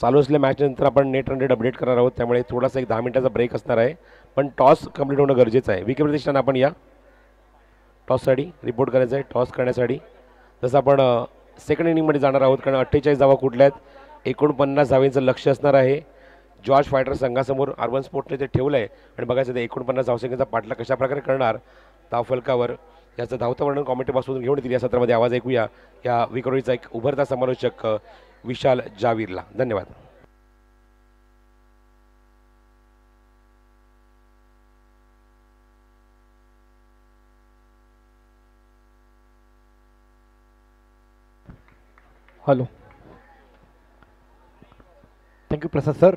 Speaker 1: चालू असलेल्या मॅचनंतर आपण नेट रन रेट अपडेट करणार आहोत, त्यामुळे थोडासा एक 10 मिनिटाचा ब्रेक असणार आहे. पण टॉस कंप्लीट होणं गरजेचं आहे. VK प्रतिष्ठान आपण या टॉससाठी रिपोर्ट करायचं आहे. टॉस करण्यासाठी जसं आपण सेकंड इनिंगमध्ये जाणार आहोत, कारण 48 धावा कुठल्या आहेत, 49 धावेचं लक्ष असणार आहे जॉर्ज फायटर संघासमोर. अर्बन स्पोर्टने ते ठेवलं आहे आणि बघायचं ते 49 धावसंख्येचा पाठला कशाप्रकारे करणार धावफलकावर. याचं धावतं वर्णन कॉमेंटरीपासून घेऊन येतील या सत्रामध्ये. आवाज ऐकूया या विक्रोळीचा एक उभरता समालोचक विशाल जावीरला. धन्यवाद.
Speaker 3: हॅलो, थँक्यू प्रसाद सर.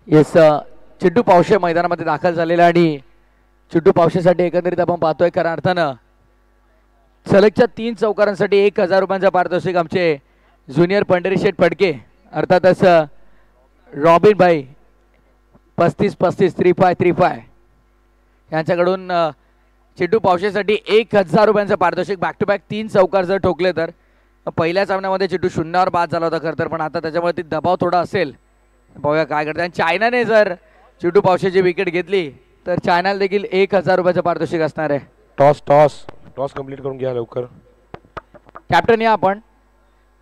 Speaker 2: येस, चिट्टू पावशे मैदानामध्ये दाखल झालेला आणि चिट्टू पावशेसाठी एकंदरीत आपण पाहतोय खऱ्या अर्थानं सलगच्या 3 चौकारांसाठी 1000 रुपयांचा पारितोषिक आमचे ज्युनियर पंढरीशेठ फडके अर्थातच रॉबिन भाई 35-35 35-35 यांच्याकडून चिट्टू पावशेसाठी 1000 रुपयांचं पारितोषिक. बॅक टू बॅक 3 चौकार जर ठोकले तर पहिल्या सामन्यामध्ये चिट्टू 0वर बाद झाला होता खरं तर, पण आता त्याच्यामुळे ती दबाव थोडा असेल. बघूया काय करते. आणि चायनाने जर चिट्टू पावशेची विकेट घेतली तर चायनाला देखील 1000 रुपयाचं पारितोषिक असणार आहे.
Speaker 1: टॉस टॉस टॉस कंप्लीट करून घ्या लवकर.
Speaker 2: कॅप्टन या आपण,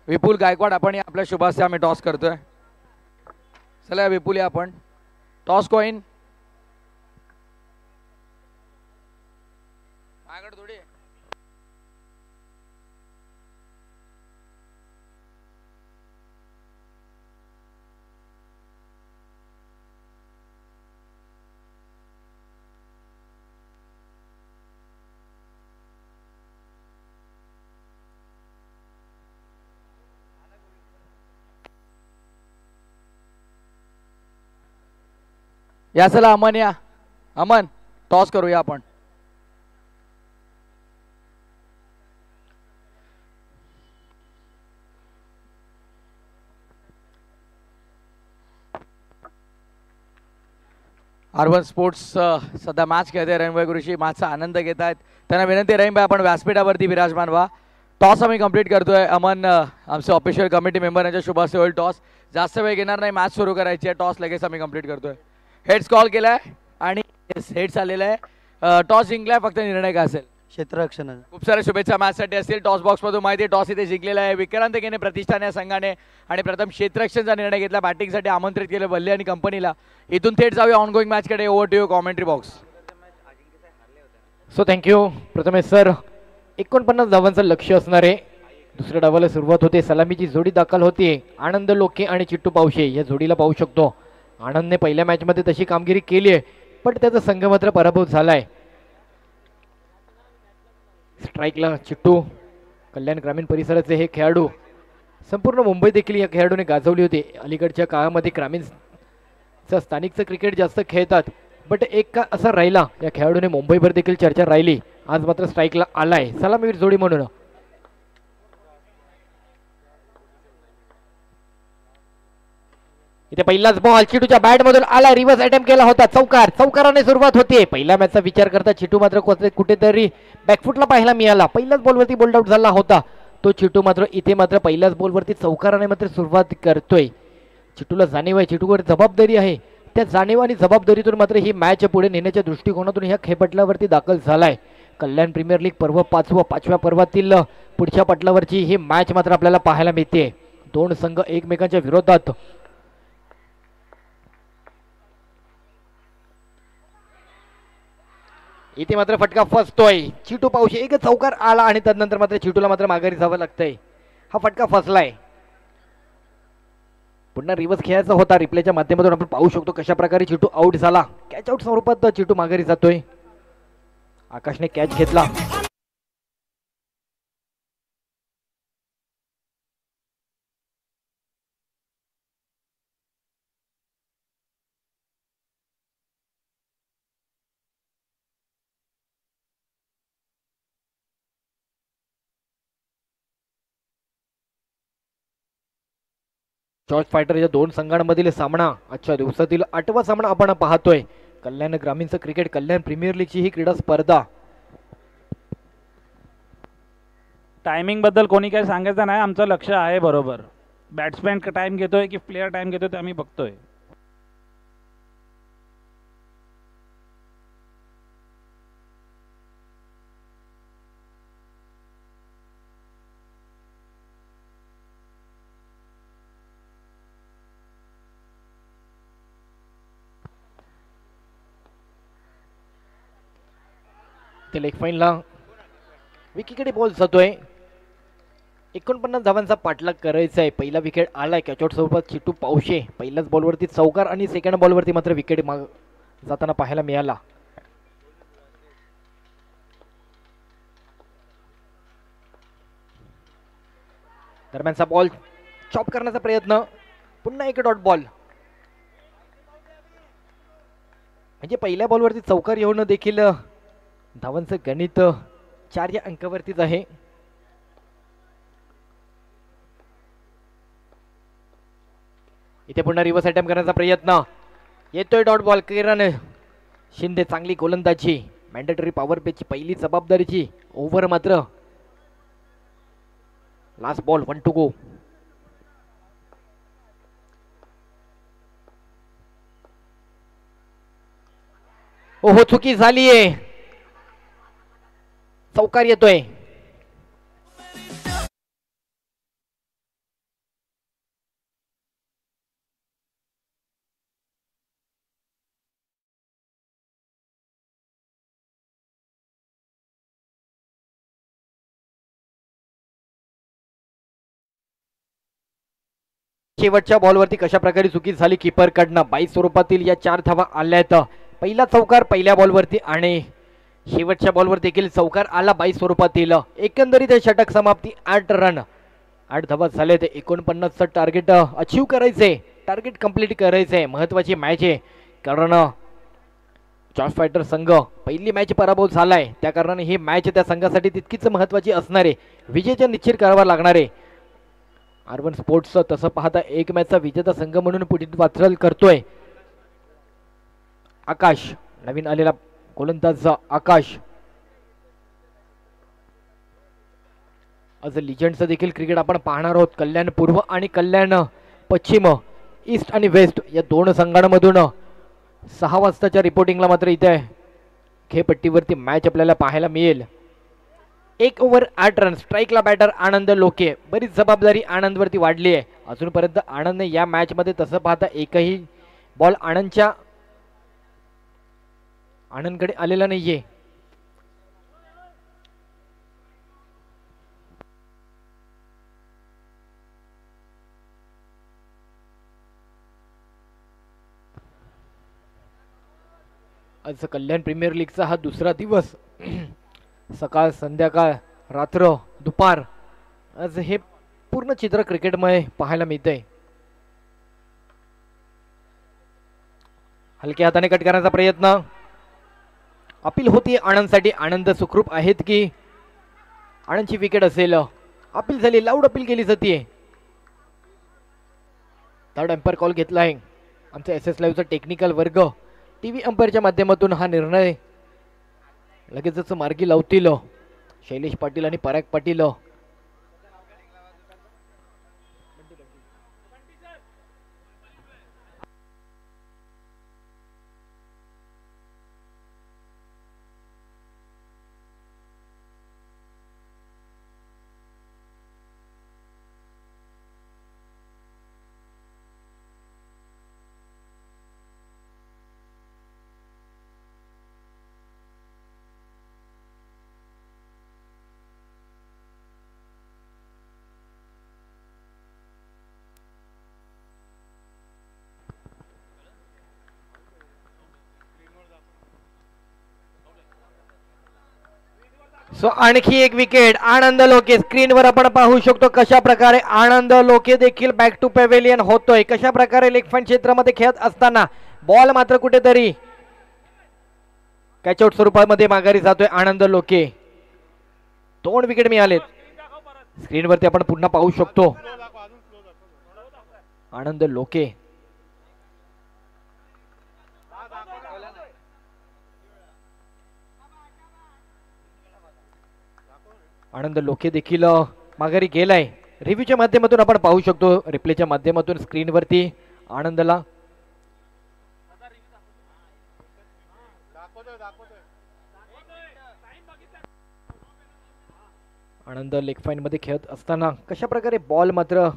Speaker 2: विपुल गायकवाड आपण या, आपल्या शुभास्ते आम्ही टॉस करतोय. चला विपुल या आपण. टॉस कॉइन माझ्याकडे थोडी. या चला अमन या. अमन टॉस करूया आपण. अर्बन स्पोर्ट्स सध्या मॅच खेळते. रहीमभाई गुरुशी मॅचचा आनंद घेत आहेत. त्यांना विनंती रहीमभाई आपण व्यासपीठावरती विराजमान व्हा. टॉस आम्ही कंप्लीट करतोय. अमन आमचे ऑफिशियल कमिटी मेंबर यांच्या शुभास्ते होईल टॉस. जास्त वेळ घेणार नाही, मॅच सुरू करायची आहे. टॉस लगेच आम्ही कंप्लीट करतोय. हेड्स कॉल केलाय आणि हेड्स आलेला आहे. टॉस जिंकलाय, फक्त निर्णय काय असेल
Speaker 4: क्षेत्ररक्षण.
Speaker 2: खूप साऱ्या शुभेच्छा मॅचसाठी असतील. टॉस बॉक्समधून माहिती टॉस इथे जिंकलेला आहे विक्रांत केने प्रतिष्ठान या संघाने आणि प्रथम क्षेत्ररक्षणचा निर्णय घेतला. बॅटिंगसाठी आमंत्रित केलं बल्ले आणि कंपनीला. इथून थेट जाऊया ऑनगोईंग मॅचकडे. Over to you commentary box.
Speaker 3: So thank you Prathamesh sir. 49 धावांचं लक्ष असणार आहे. दुसऱ्या डावाला सुरुवात होते. सलामीची जोडी दाखल होती. आनंद लोके आणि चिट्टू पावशे या जोडीला पाहू शकतो. आनंदने पहिल्या मॅचमध्ये तशी कामगिरी केली आहे, पण त्याचा संघ मात्र पराभूत झालाय. स्ट्राईकला चिट्टू. कल्याण ग्रामीण परिसराचे हे खेळाडू संपूर्ण मुंबई देखील या खेळाडूने गाजवली होती. अलीकडच्या काळामध्ये ग्रामीणचं स्थानिकचं क्रिकेट जास्त खेळतात, बट एक का असा राहिला या खेळाडूने मुंबईभर देखील चर्चा राहिली. आज मात्र स्ट्राईकला आलाय सलामीवीर जोडी म्हणून. इथे पहिलाच बॉल चिटूच्या बॅट मधून आला. रिव्हर्स अटेम्प्ट केला होता. चौकार. चौकाराने सुरुवात होते. पहिल्या मॅचचा विचार करता चिटू मात्र कुठेतरी बॅकफुटला पाहायला मिळाला. पहिल्याच बॉलवरती बोल्ड आउट झाला होता तो चिटू. मात्र इथे मात्र पहिल्याच बॉलवरती चौकाराने मात्र सुरुवात करतोय. चिटूला जाणीव आहे, चिटूवर जबाबदारी आहे. त्या जाणीव आणि जबाबदारीतून मात्र ही मॅच पुढे नेण्याच्या दृष्टिकोनातून ह्या खेळपटलावरती दाखल झालाय. कल्याण प्रीमियर लीग पर्व 5व्या पर्वातील पुढच्या पटलावरची ही मॅच मात्र आपल्याला पाहायला मिळते. दोन संघ एकमेकांच्या विरोधात. इथे मात्र फटका फसतोय. चिटू पावशे एक चौकार आला आणि त्यानंतर मात्र चिटूला मात्र माघारी जावं लागतंय. हा फटका फसलाय. पुन्हा रिव्हर्स खेळायचा होता. रिप्लेच्या माध्यमातून आपण पाहू शकतो कशा प्रकारे चिटू आउट झाला. कॅच आउट स्वरूपात चिटू माघारी जातोय. आकाशने कॅच घेतला. जॉर्ज फायटर या दोन संघांमधील सामना आजच्या दिवसातील 8वा सामना आपण पाहतोय. कल्याण ग्रामीणचं क्रिकेट, कल्याण प्रीमियर लीगची ही क्रीडा स्पर्धा.
Speaker 4: टायमिंग बद्दल कोणी काही सांगायचं नाही, आमचं लक्ष आहे बरोबर. बॅट्समॅन टाइम घेतोय की प्लेयर टाइम घेतोय ते आम्ही बघतोय.
Speaker 3: ते लेग फाईनला विकीकडे बॉल जातोय. 49 धावांचा पाठलाग करायचा आहे. पहिला विकेट आलाय कॅचआउट स्वरूपात चिटू पावशे. पहिल्याच बॉलवरती चौकार आणि सेकंड बॉलवरती मात्र विकेट जाताना पाहायला मिळाला. दरम्यानचा बॉल चॉप करण्याचा प्रयत्न, पुन्हा एक डॉट बॉल. म्हणजे पहिल्या बॉलवरती चौकार येऊन देखील धावांचं गणित 4 या अंकावरतीच आहे. इथे पुन्हा रिव्हर्स अटेम्प्ट करण्याचा प्रयत्न, येतोय डॉट बॉल. किरण शिंदे चांगली गोलंदाजी, मॅन्डेटरी पॉवर प्लेची पहिली जबाबदारीची ओव्हर मात्र. Last ball 1 to go. ओहो, चुकी झालीये. चौकार येतोय. शेवटच्या बॉलवरती कशा प्रकारे चुकी झाली कीपर कडनं. 22 स्वरूपातील या 4 धावा आल्यात. पहिला चौकार पहिल्या बॉलवरती आणि शेवटच्या बॉलवर देखील चौकार आला 22 स्वरूपातील. एकंदरीत षटक समाप्ती 8 रन 8 धावा झाले. ते 49चं टार्गेट अचीव करायचंय, टार्गेट कंप्लीट करायचंय. महत्वाची मॅच आहे कारण जॉर्ज फायटर संघ पहिली मॅच पराभव झालाय, त्या कारणाने ही मॅच त्या संघासाठी तितकीच महत्वाची असणार आहे. विजेता निश्चित करावा लागणार आहे. R1 स्पोर्ट्स तसं पाहता एक मॅचचा विजेता संघ म्हणून पुढील वाटचाल करतोय. आकाश, नवीन आलेला गोलंदाज आकाश. आज लिजंडचं देखील क्रिकेट आपण पाहणार आहोत. कल्याण पूर्व आणि कल्याण पश्चिम, ईस्ट आणि वेस्ट या दोन संघांमधून 6 वाजताच्या रिपोर्टिंगला मात्र इथे खेळपट्टीवरती मॅच आपल्याला पाहायला मिळेल. 1 ओव्हर 8 रन. स्ट्राईकला बॅटर आनंद लोके. बरीच जबाबदारी आनंदवरती वाढली आहे. अजूनपर्यंत आनंदने या मॅच मध्ये तसं पाहता एकही बॉल आनंदकडे आलेला नाहीये. आज कल्याण प्रीमियर लीगचा हा दुसरा दिवस. सकाळ, संध्याकाळ, रात्र, दुपार, आज हे पूर्ण चित्र क्रिकेटमय पाहायला मिळतंय. हलक्या हाताने कट करण्याचा प्रयत्न, अपील होती आनंदसाठी. आनंद सुखरूप आहेत की आनंदची विकेट असेल. अपील झाली, लाऊड अपील केली जाते. थर्ड अंपायर कॉल घेतला आहे. आमचा SS लाईव्हचा टेक्निकल वर्ग टीव्ही अंपायरच्या माध्यमातून हा निर्णय लगेचच मार्गी लावतील. शैलेश पाटील आणि पराग पाटील. सो आणखी एक विकेट. आनंद लोके स्क्रीनवर आपण पाहू शकतो कशा प्रकारे आनंद लोके देखील बॅक टू पॅव्हेलियन होतोय. कशा प्रकारे लेग फ्रंट क्षेत्रामध्ये खेळत असताना बॉल मात्र कुठेतरी कॅचआउट स्वरूपामध्ये माघारी जातोय आनंद लोके. 2 विकेट मिळालेत. स्क्रीनवरती आपण पुन्हा पाहू शकतो. आनंद लोके. आनंद लोके देखील माघारी गेलाय. रिव्ह्यूच्या माध्यमातून आपण पाहू शकतो, रिप्लेच्या माध्यमातून स्क्रीनवरती आनंदला. आनंद लेग फाईन मध्ये खेळत असताना कशा प्रकारे बॉल मात्र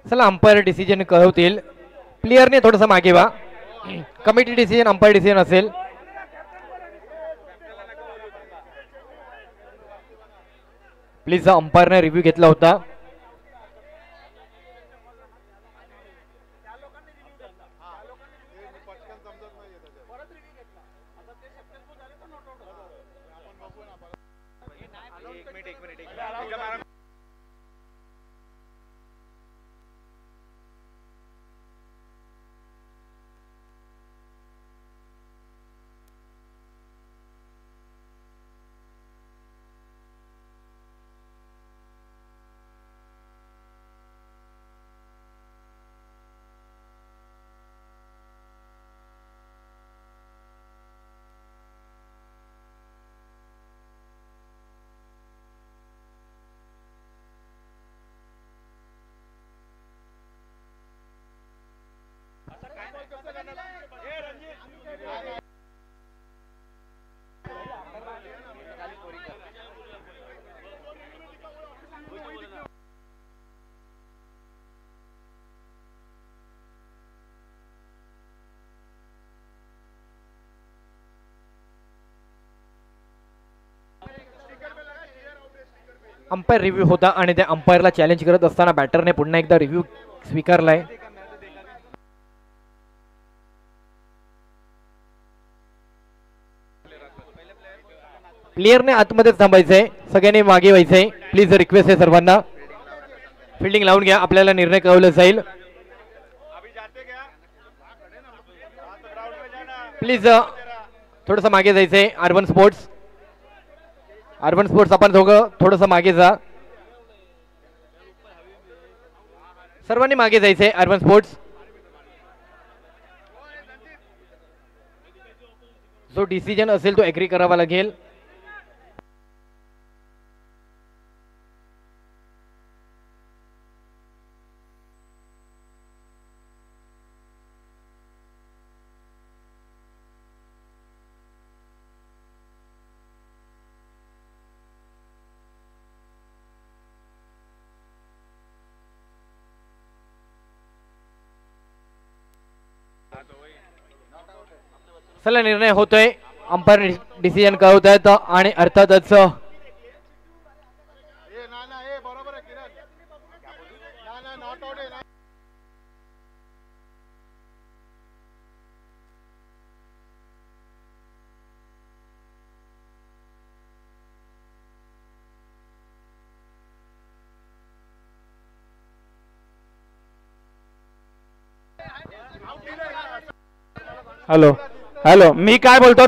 Speaker 3: चला अंपायर डिसिजन कळवतील. प्लेयरने थोडंसं मागे व्हा. कमिटी डिसिजन अंपायर डिसिजन असेल. प्लीज अंपायरने रिव्ह्यू घेतला होता. अंपायर रिव्ह्यू होता आणि त्या अंपायरला चॅलेंज करत असताना बॅटरने पुन्हा एकदा रिव्ह्यू स्वीकारलाय. प्लेयरने आतमध्येच थांबायचंय, सगळ्यांनी मागे व्हायचंय. प्लीज रिक्वेस्ट आहे सर्वांना, फिल्डिंग लावून घ्या, आपल्याला निर्णय कळवला जाईल. प्लीज थोडंसं मागे जायचंय. अर्बन स्पोर्ट्स आपण दोघं थोडंसं मागे जा. सर्वांनी मागे जायचंय. अर्बन स्पोर्ट्स जो डिसिजन असेल तो एग्री करावा लागेल. चला निर्णय होतोय. अंपायर डिसिजन कळवत आहेत आणि अर्थातच
Speaker 4: हॅलो हॅलो, मी काय बोलतो.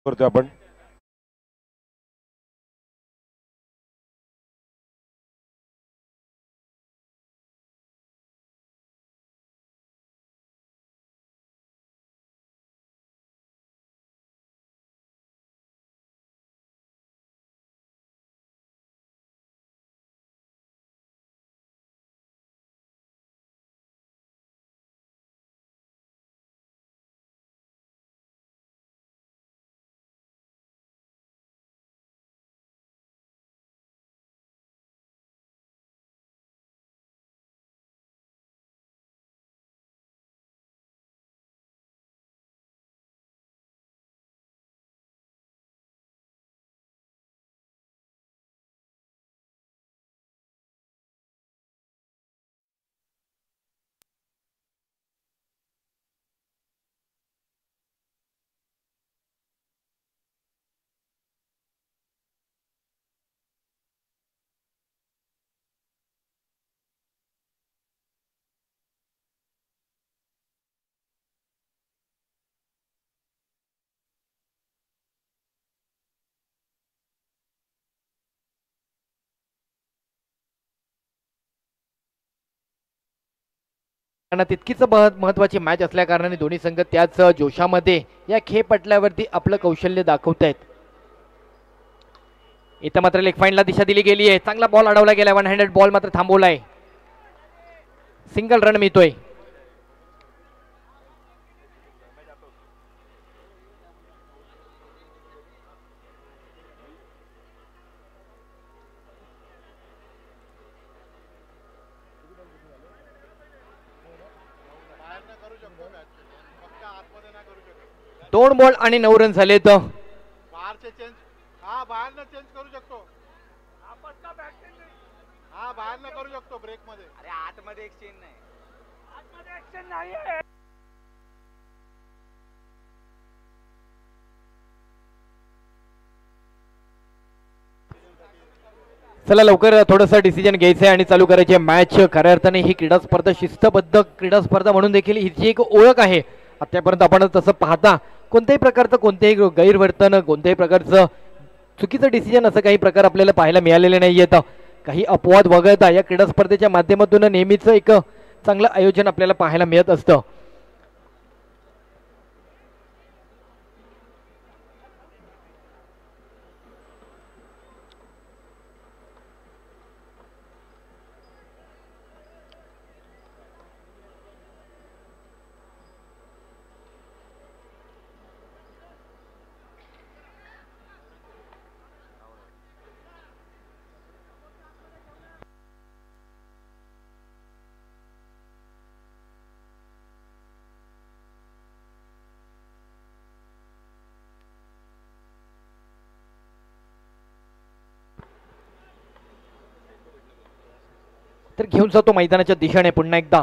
Speaker 1: करतोय आपण.
Speaker 3: तितकीच महत्वाची मॅच असल्या कारणाने दोन्ही संघ त्याच जोशामध्ये या खेळपटल्यावरती आपलं कौशल्य दाखवत आहेत. इथं मात्र लेग फाईनला दिशा दिली गेली आहे. चांगला बॉल अडवला गेला. 1 हँडेड बॉल मात्र थांबवलाय. सिंगल रन मिळतोय. दोन बॉल आणि 9 रन झाले. तर
Speaker 5: बाहेरचे चेंज बाहेरनं चेंज करू शकतो. बाहेरनं करू शकतो ब्रेक मध्ये. अरे आतमध्ये एक्सचेंज नाही. आतमध्ये एक्सचेंज नाही.
Speaker 3: चला लवकर थोडंसं डिसिजन घ्यायचंय आणि चालू करायचे मॅच. खऱ्या अर्थाने ही क्रीडा स्पर्धा शिस्तबद्ध क्रीडा स्पर्धा म्हणून देखील हिची एक ओळख आहे. आतापर्यंत आपण तसं पाहता कोणत्याही प्रकारचं कोणतेही गैरवर्तन कोणत्याही प्रकारचं चुकीचं डिसिजन असं काही प्रकार आपल्याला पाहायला मिळालेले नाही आहेत. काही अपवाद वगळता या क्रीडा स्पर्धेच्या माध्यमातून नेहमीच एक चांगलं आयोजन आपल्याला पाहायला मिळत असतं. तर घेऊन जातो मैदानाच्या दिशेने पुन्हा एकदा.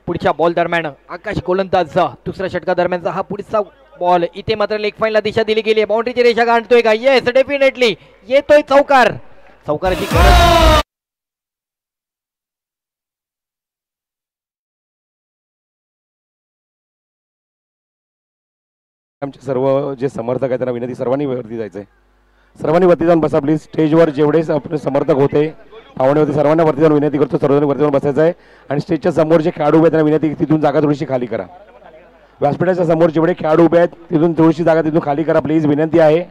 Speaker 3: पुढच्या बॉल दरम्यान आकाश गोलंदाजचा दुसऱ्या षटका दरम्यानचा हा पुढचा बॉल. इथे मात्र लेग फाईनला दिशा दिली गेली आहे. बाउंड्रीची रेषा गाठतोय का? येस डेफिनेटली येतोय चौकार. चौकाराची गरज
Speaker 1: आमचे सर्व जे समर्थक आहेत त्यांना विनंती सर्वांनी वरती जायचंय. सर्वांनी वरती जाऊन बसा प्लीज. स्टेजवर जेवढे आपले समर्थक होते पाहुण्यावरती सर्वांना वरती जाऊन विनंती करतो. सर्वांनी वरती जाऊन बसायचं आहे. आणि स्टेजच्या समोर जे खेळाडू उभे आहेत त्यांना विनंती तिथून जागा थोडीशी खाली करा. व्यासपीठाच्या समोर जेवढे खेळाडू उभे आहेत तिथून थोडीशी जागा तिथून खाली करा प्लीज. विनंती आहे.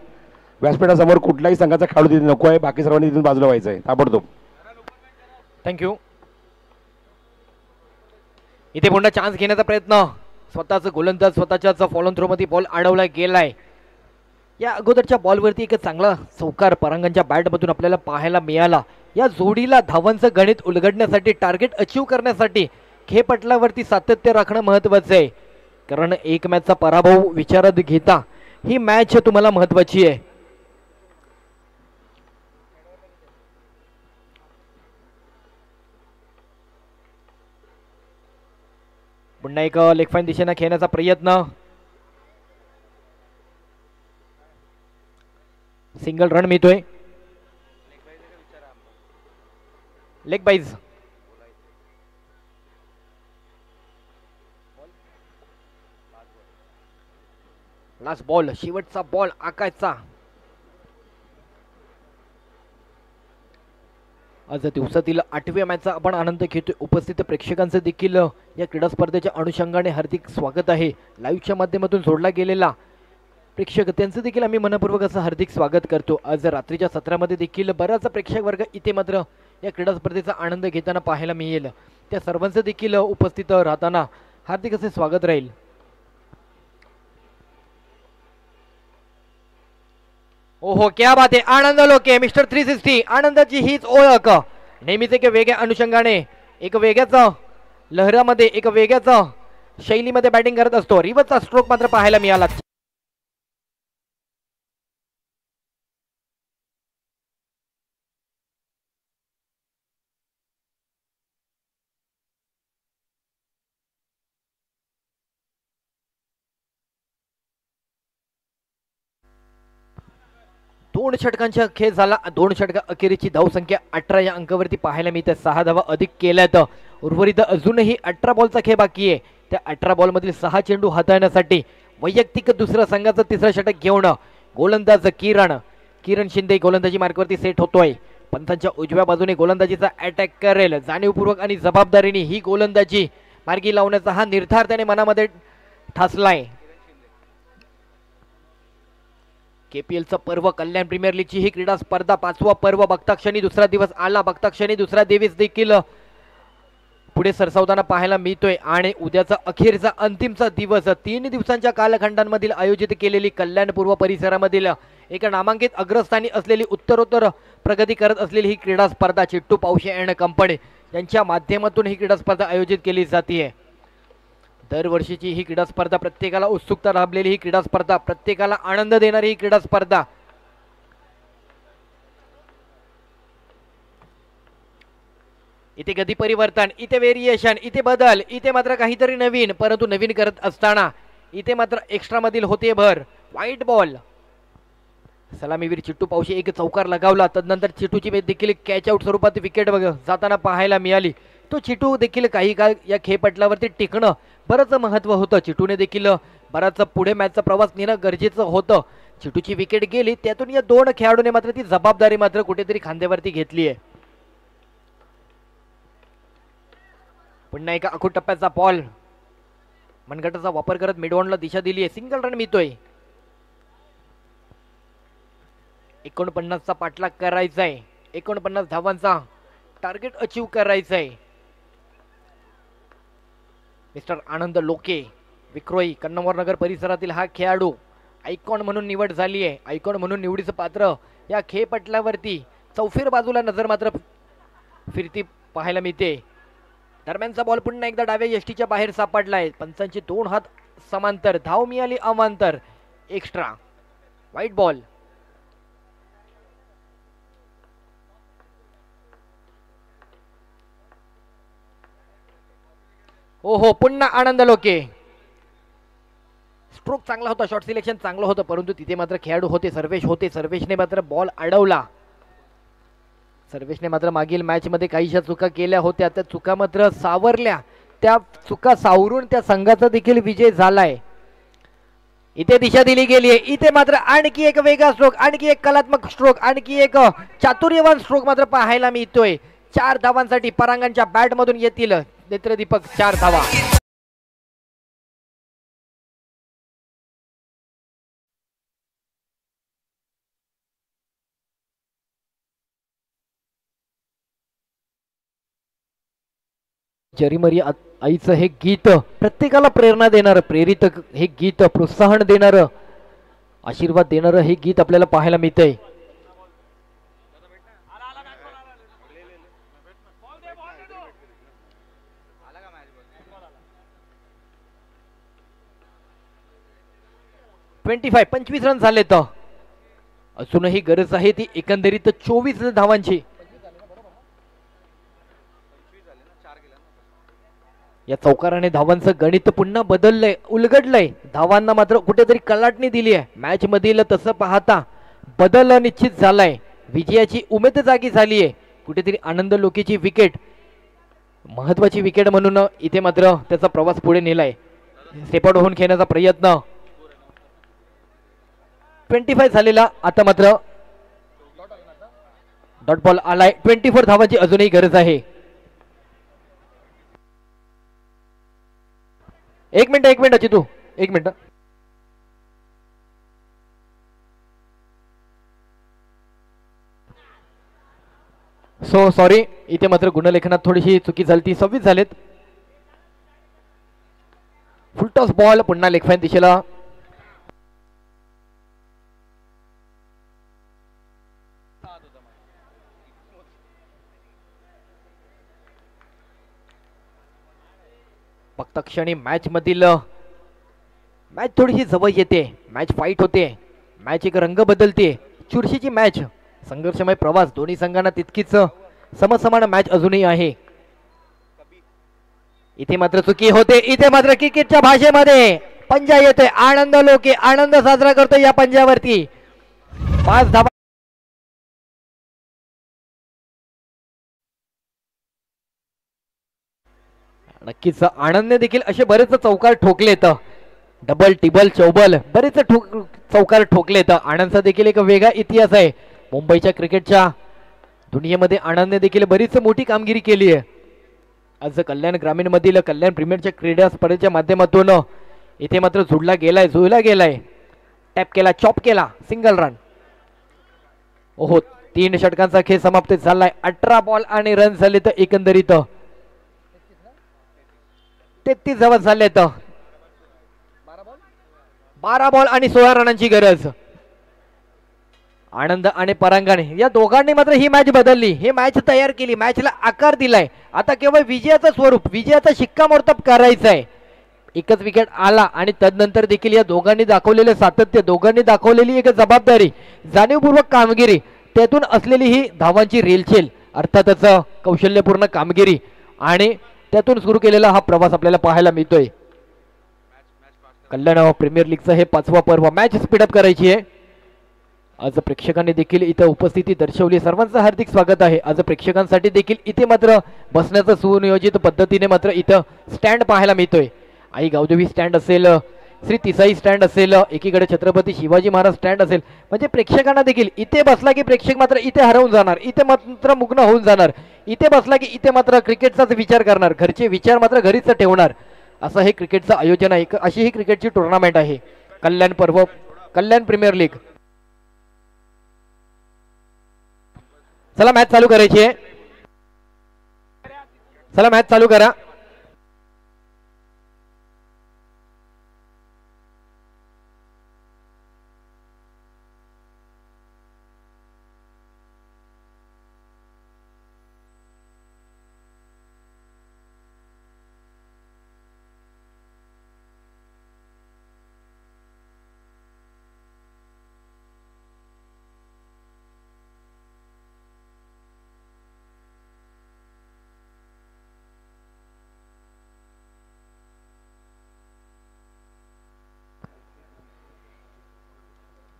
Speaker 1: व्यासपीठासमोर कुठलाही संघाचा खेळाडू तिथे नको आहे. बाकी सर्वांनी तिथून बाजूला व्हायचं आहे ताबडतोब.
Speaker 3: थँक्यू. इथे पुन्हा चान्स घेण्याचा प्रयत्न. स्वतःच गोलंदाज स्वतःच्याच फॉलोन थ्रो मध्ये बॉल अडवला गेलाय. या अगोदरच्या बॉलवरती एक चांगला चौकार परांगणच्या बॅटमधून आपल्याला पाहायला मिळाला. या जोडीला धावांचं गणित उलगडण्यासाठी टार्गेट अचीव करण्यासाठी खेळपटलावरती सातत्य राखणं महत्वाचं आहे. कारण एक मॅचचा पराभव विचारात घेता ही मॅच तुम्हाला महत्वाची आहे. पुन्हा एक लेग फाईन दिशेने खेळण्याचा प्रयत्न. सिंगल रन मिळतोय. लेग बाईज. लास्ट बॉल, शेवटचा बॉल आकाशचा. आज दिवसातील 8व्या मॅचचा आपण आनंद घेतोय. उपस्थित प्रेक्षकांचं देखील या क्रीडा स्पर्धेच्या अनुषंगाने हार्दिक स्वागत आहे. लाईव्हच्या माध्यमातून जोडला गेलेला प्रेक्षक त्यांचं देखील आम्ही मनपूर्वक असं हार्दिक स्वागत करतो. आज रात्रीच्या सत्रामध्ये देखील बराच प्रेक्षक वर्ग इथे मात्र या क्रीडा स्पर्धेचा आनंद घेताना पाहायला मिळेल. त्या सर्वांचं देखील उपस्थित राहताना हार्दिक असे स्वागत राहील. ओहो क्या बात आहे. आनंद लोके मिस्टर 360 आनंदाची हीच ओळख. नेहमीच एक वेगळ्या अनुषंगाने एक वेगळ्याच लहरामध्ये एक वेगळ्याच शैलीमध्ये बॅटिंग करत असतो. रिव्हर्सचा स्ट्रोक मात्र पाहायला मिळाला. दोन षटकांचा खेळ झाला. 2 षटका अखेरीची धावसंख्या 18 या अंकावरती पाहायला मिळते. 6 धावा अधिक केल्यात. उर्वरित अजूनही 18 बॉलचा खेळ बाकी आहे. त्या 18 बॉल मधील 6 चेंडू हाताळण्यासाठी वैयक्तिक दुसऱ्या संघाचं तिसरं षटक घेऊन गोलंदाज किरण शिंदे गोलंदाजी मार्कवरती सेट होतोय. पंथांच्या उजव्या बाजूने गोलंदाजीचा अटॅक करेल. जाणीवपूर्वक आणि जबाबदारीने ही गोलंदाजी मार्गी लावण्याचा हा निर्धार त्याने मनामध्ये ठासलाय. केपीएलचं पर्व, कल्याण प्रीमियर लीगची ही क्रीडा स्पर्धा 5वा पर्व. बघता क्षणी दुसरा दिवस आला. बघता क्षणी दुसरा दिवस देखील पुढे सरसावताना पाहायला मिळतोय. आणि उद्याचा अखेरचा अंतिमचा दिवस 3 दिवसांच्या कालखंडांमधील आयोजित केलेली कल्याण पूर्व परिसरामधील एक नामांकित अग्रस्थानी असलेली उत्तरोत्तर प्रगती करत असलेली ही क्रीडा स्पर्धा चिट्टू पावशे अँड कंपनी यांच्या माध्यमातून ही क्रीडा स्पर्धा आयोजित केली जाते. दरवर्षीची ही क्रीडा स्पर्धा, प्रत्येकाला उत्सुकता लाभलेली ही क्रीडा स्पर्धा, प्रत्येकाला आनंद देणारी ही क्रीडा स्पर्धा. इथे गती परिवर्तन, इथे व्हेरिएशन, इथे बदल, इथे मात्र काहीतरी नवीन. परंतु नवीन करत असताना इथे मात्र एक्स्ट्रा मधील होते भर. व्हाईट बॉल, सलामीवीर चिट्टू पावशे एक चौकार लगावला. तदनंतर चिट्टूची देखील कॅच आउट स्वरूपात विकेट जाताना पाहायला मिळाली. तो चिट्टू देखील काही काळ या खेळपटलावरती टिकणं बरंच महत्व होतं. चिट्टूने देखील बराच पुढे मॅचचा प्रवास नेणं गरजेचं होतं. चिट्टूची विकेट गेली, त्यातून या 2 खेळाडूने मात्र ती जबाबदारी मात्र कुठेतरी खांद्यावरती घेतली आहे. पुन्हा एका आखूड टप्प्याचा बॉल, मनगटाचा वापर करत मिडऑनला दिशा दिली आहे. सिंगल रन मिळतोय. 49चा पाठलाग करायचा आहे. 49 धावांचा टार्गेट अचीव करायचा आहे. मिस्टर आनंद लोके विक्रोई कन्नमोर नगर परिसरातील हा खेळाडू आयकॉन म्हणून निवड झाली आहे. आयकॉन म्हणून निवडीचं पात्र या खेळपटलावरती चौफेर बाजूला नजर मात्र फिरती पाहायला मिळते. दरम्यानचा बॉल पुन्हा एकदा डाव्या यष्टीच्या बाहेर सापडलाय. पंचांचे 2 हात समांतर, धाव मिळाली अमांतर. Extra white ball. हो पुन्हा आनंद लोके. स्ट्रोक चांगला होता, शॉट सिलेक्शन चांगलं होतं, परंतु तिथे मात्र खेळाडू होते, सर्वेश होते. सर्वेशने मात्र बॉल अडवला. सर्वेशने मात्र मागील मॅच मध्ये काहीशा चुका केल्या होत्या, त्या चुका मात्र सावरल्या. त्या चुका सावरून त्या संघाचा देखील विजय झालाय. इथे दिशा दिली गेली आहे. इथे मात्र आणखी एक वेगळा स्ट्रोक, आणखी एक कलात्मक स्ट्रोक, आणखी एक चातुर्यवान स्ट्रोक मात्र पाहायला मिळतोय. 4 धावांसाठी परांगणच्या बॅट मधून येतील नेत्रदीपक. 4 धावा. जरीमरी आईचं हे गीत प्रत्येकाला प्रेरणा देणार, प्रेरित हे गीत, प्रोत्साहन देणार, आशीर्वाद देणार हे गीत आपल्याला पाहायला मिळतंय. ट्वेंटी 25 रन झाले. तर अजूनही गरज आहे ती एकंदरीत 24 धावांची. या चौकाराने धावांचं गणित पुन्हा बदललंय, उलगडलंय. धावांना मात्र कुठेतरी कलाटणी दिली आहे. मॅच मधील तसं पाहता बदल निश्चित झालाय. विजयाची उमेद जागी झाली आहे. कुठेतरी आनंद लोकेची विकेट महत्वाची विकेट म्हणून इथे मात्र त्याचा प्रवास पुढे नेलाय. स्टेप आउट होऊन खेळण्याचा प्रयत्न. 25 झालेला, आता मात्र डॉट बॉल आलाय. 24 धावांची अजूनही गरज आहे. एक मिनिट चितू, एक मिनिट. सो सॉरी, इथे मात्र गुणलेखनात थोडीशी चुकी झाली. 26 झालेत. फुलटॉस बॉल पुन्हा लेगफाईन दिशेला. फक्त क्षणी मॅच मधील मॅच थोडीशी जवळ येते. मॅच फाईट होते. मॅच एक रंग बदलते. चुरशीची मॅच, संघर्षमय प्रवास. दोन्ही संघांना तितकीच समसमान मॅच अजूनही आहे. इथे मात्र चुकी होते. इथे मात्र क्रिकेटच्या भाषेमध्ये पंजा येतोय. आनंद लोके आनंद साजरा करतोय या पंजावरती. 5 धावा. नक्कीच आनंदने देखील असे बरेच चौकार ठोकलेत. डबल टिबल चौबल बरेच चौकार ठोकलेत. आनंदचा देखील एक वेगळा इतिहास आहे. मुंबईच्या क्रिकेटच्या दुनियेमध्ये आनंदने देखील बरीच मोठी कामगिरी केली आहे. आज कल्याण ग्रामीण मधील कल्याण प्रीमियरच्या क्रीडा स्पर्धेच्या माध्यमातून इथे मात्र जुळला गेलाय. टॅप केला, चॉप केला, सिंगल रन. ओहो, 3 षटकांचा खेळ समाप्त झालाय. 18 बॉल आणि रन झाले तर एकंदरीत 33 धावा झालेत. 12 बॉल आणि 16 रनांची गरज. आनंद आणि परांगण या दोघांनी मात्र ही मॅच बदलली. ही मॅच तयार केली. मॅचला आकार दिलाय. आता केवळ विजयाचं स्वरूप, विजयाचा शिक्कामोर्तब करायचा आहे. एकच विकेट आला आणि तदनंतर देखील या दोघांनी दाखवलेले सातत्य, दोघांनी दाखवलेली एक जबाबदारी, जाणीवपूर्वक कामगिरी, त्यातून असलेली ही धावांची रेलचेल, अर्थातच कौशल्यपूर्ण कामगिरी आणि त्यातून सुरू केलेला हा प्रवास आपल्याला पाहायला मिळतोय. कल्याण प्रीमियर लीगचं हे 5वं पर्व. मॅच स्पीडअप करायची आहे. आज प्रेक्षकांनी देखील इथं उपस्थिती दर्शवली. सर्वांचं हार्दिक स्वागत आहे. आज प्रेक्षकांसाठी देखील इथे मात्र बसण्याचं सुनियोजित पद्धतीने मात्र इथं स्टँड पाहायला मिळतोय. आई गावदेवी स्टँड असेल, श्री तिसाई स्टँड असेल, एकीकडे छत्रपती शिवाजी महाराज स्टँड असेल. म्हणजे प्रेक्षकांना देखील इथे बसला की प्रेक्षक मात्र इथे हरवून जाणार, इथे मात्र मुग्न होऊन जाणार. इथे बसला की इथे मात्र क्रिकेटचाच विचार करणार, घरचे विचार मात्र घरीच ठेवणार. असं हे क्रिकेटचं आयोजन आहे. अशी ही क्रिकेटची टुर्नामेंट आहे कल्याण पर्व, कल्याण प्रीमियर लीग. चला मॅच चालू करायची आहे. चला मॅच चालू करा.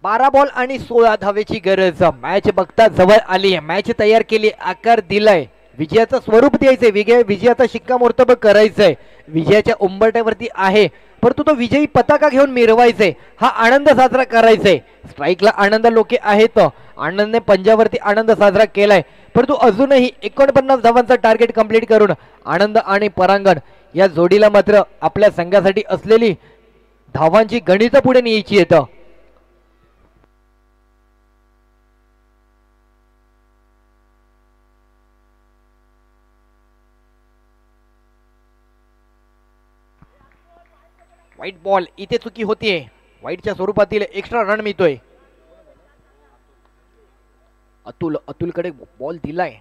Speaker 3: बारा बॉल आणि 16 धावेची गरज. मॅच बघता जवळ आली आहे. मॅच तयार केली, आकार दिलाय. विजयाचं स्वरूप द्यायचंय, विजयाचा शिक्कामोर्तब करायचंय. विजयाच्या उंबरठ्यावरती आहे, परंतु तो विजयी पताका घेऊन मिरवायचंय. हा आनंद साजरा करायचंय. स्ट्राईकला आनंद लोके आहेत. आनंदने पंजावरती आनंद साजरा केलाय, परंतु अजूनही 49 धावांचा टार्गेट कंप्लीट करून आनंद आणि परांगण या जोडीला मात्र आपल्या संघासाठी असलेली धावांची गणित पुढे न्यायची येतं. व्हाईट बॉल, इथे चुकी होतीये. व्हाईटच्या स्वरूपातील एक्स्ट्रा रन मिळतोय. अतुलकडे बॉल दिलाय.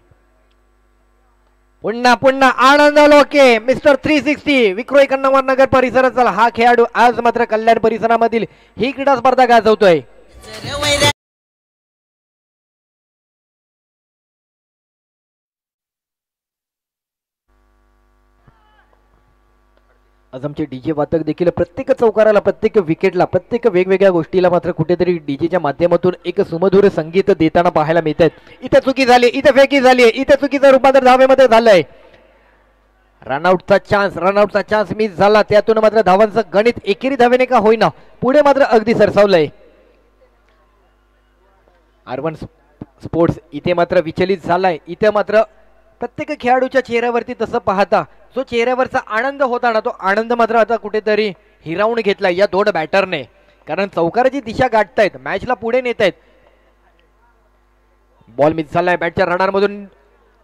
Speaker 3: पुन्हा आनंद लोके, मिस्टर 360 विक्रोळी कन्नवर नगर परिसराचा हा खेळाडू आज मात्र कल्याण परिसरामधील ही क्रीडा स्पर्धा गाजवतोय. आज आमचे डीजे वादक देखील प्रत्येक चौकाराला, प्रत्येक विकेटला, प्रत्येक वेगवेगळ्या गोष्टीला मात्र कुठेतरी डीजेच्या माध्यमातून एक सुमधुर संगीत देताना पाहायला मिळत आहेत. इथे चुकी झाली, इथे फेकी झाली, इथे चुकीचं रूपांतर धावेमध्ये झालंय. रनआउटचा चान्स मिस झाला. त्यातून मात्र धावांचं गणित एकेरी धावेने का होईना पुढे मात्र अगदी सरसावलंय. R1 स्पोर्ट्स इथे मात्र विचलित झालाय. इथे मात्र प्रत्येक खेळाडूच्या चेहऱ्यावरती तसं पाहता जो चेहऱ्यावरचा आनंद होता ना, तो आनंद मात्र आता कुठेतरी हिरावून घेतलाय या दोन बॅटरने. कारण चौकाराची दिशा गाठतायत, मॅचला पुढे नेत आहेत. बॉल मिस झालाय, बॅटच्या रडारमधून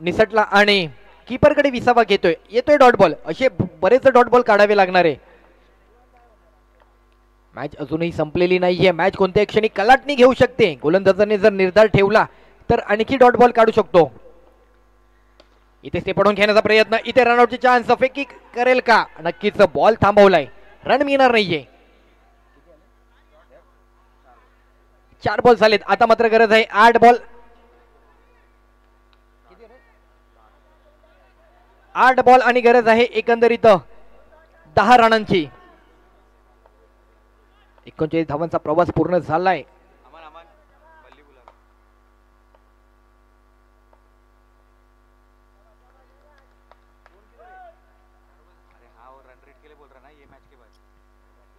Speaker 3: निसटला आणि कीपरकडे विसावा येतोय डॉट बॉल. असे बरेच डॉट बॉल काढावे लागणार आहे. मॅच अजूनही संपलेली नाहीये. मॅच कोणत्याही क्षणी कलाटणी घेऊ शकते. गोलंदाजाने जर निर्धार ठेवला तर आणखी डॉट बॉल काढू शकतो. इथे ते पडून घेण्याचा प्रयत्न, इथे रनआउटची चान्स. फेकी करेल का? नक्कीच बॉल थांबवलाय, रन मिळणार नाहीये. 4 बॉल झालेत, आता मात्र गरज आहे 8 बॉल. 8 बॉल आणि गरज आहे एकंदरीत 10 रनांची. 39 धावांचा प्रवास पूर्ण झालाय.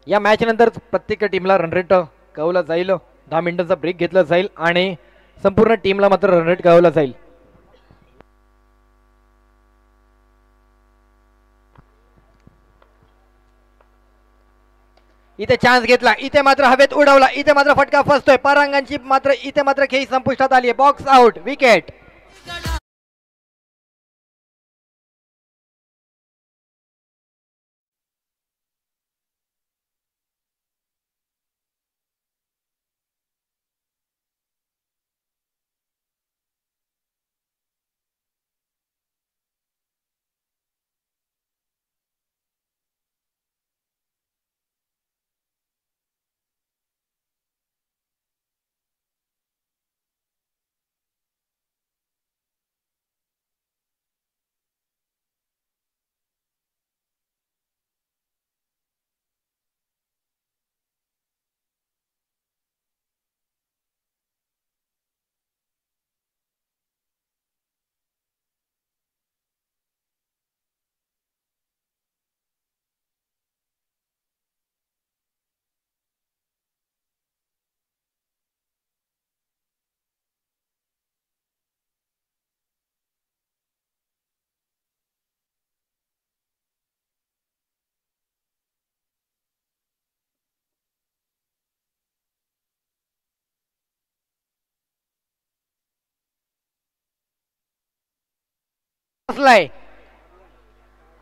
Speaker 3: या मॅच नंतर प्रत्येक टीमला रनरेट कळवला जाईल. 10 मिनिटांचा ब्रेक घेतला जाईल आणि संपूर्ण टीमला मात्र रनरेट कळवला जाईल. इथे चान्स घेतला, इथे मात्र हवेत उडवला, इथे मात्र फटका फसतोय. परांगांची मात्र इथे मात्र खेळी संपुष्टात आली आहे. Box out, wicket.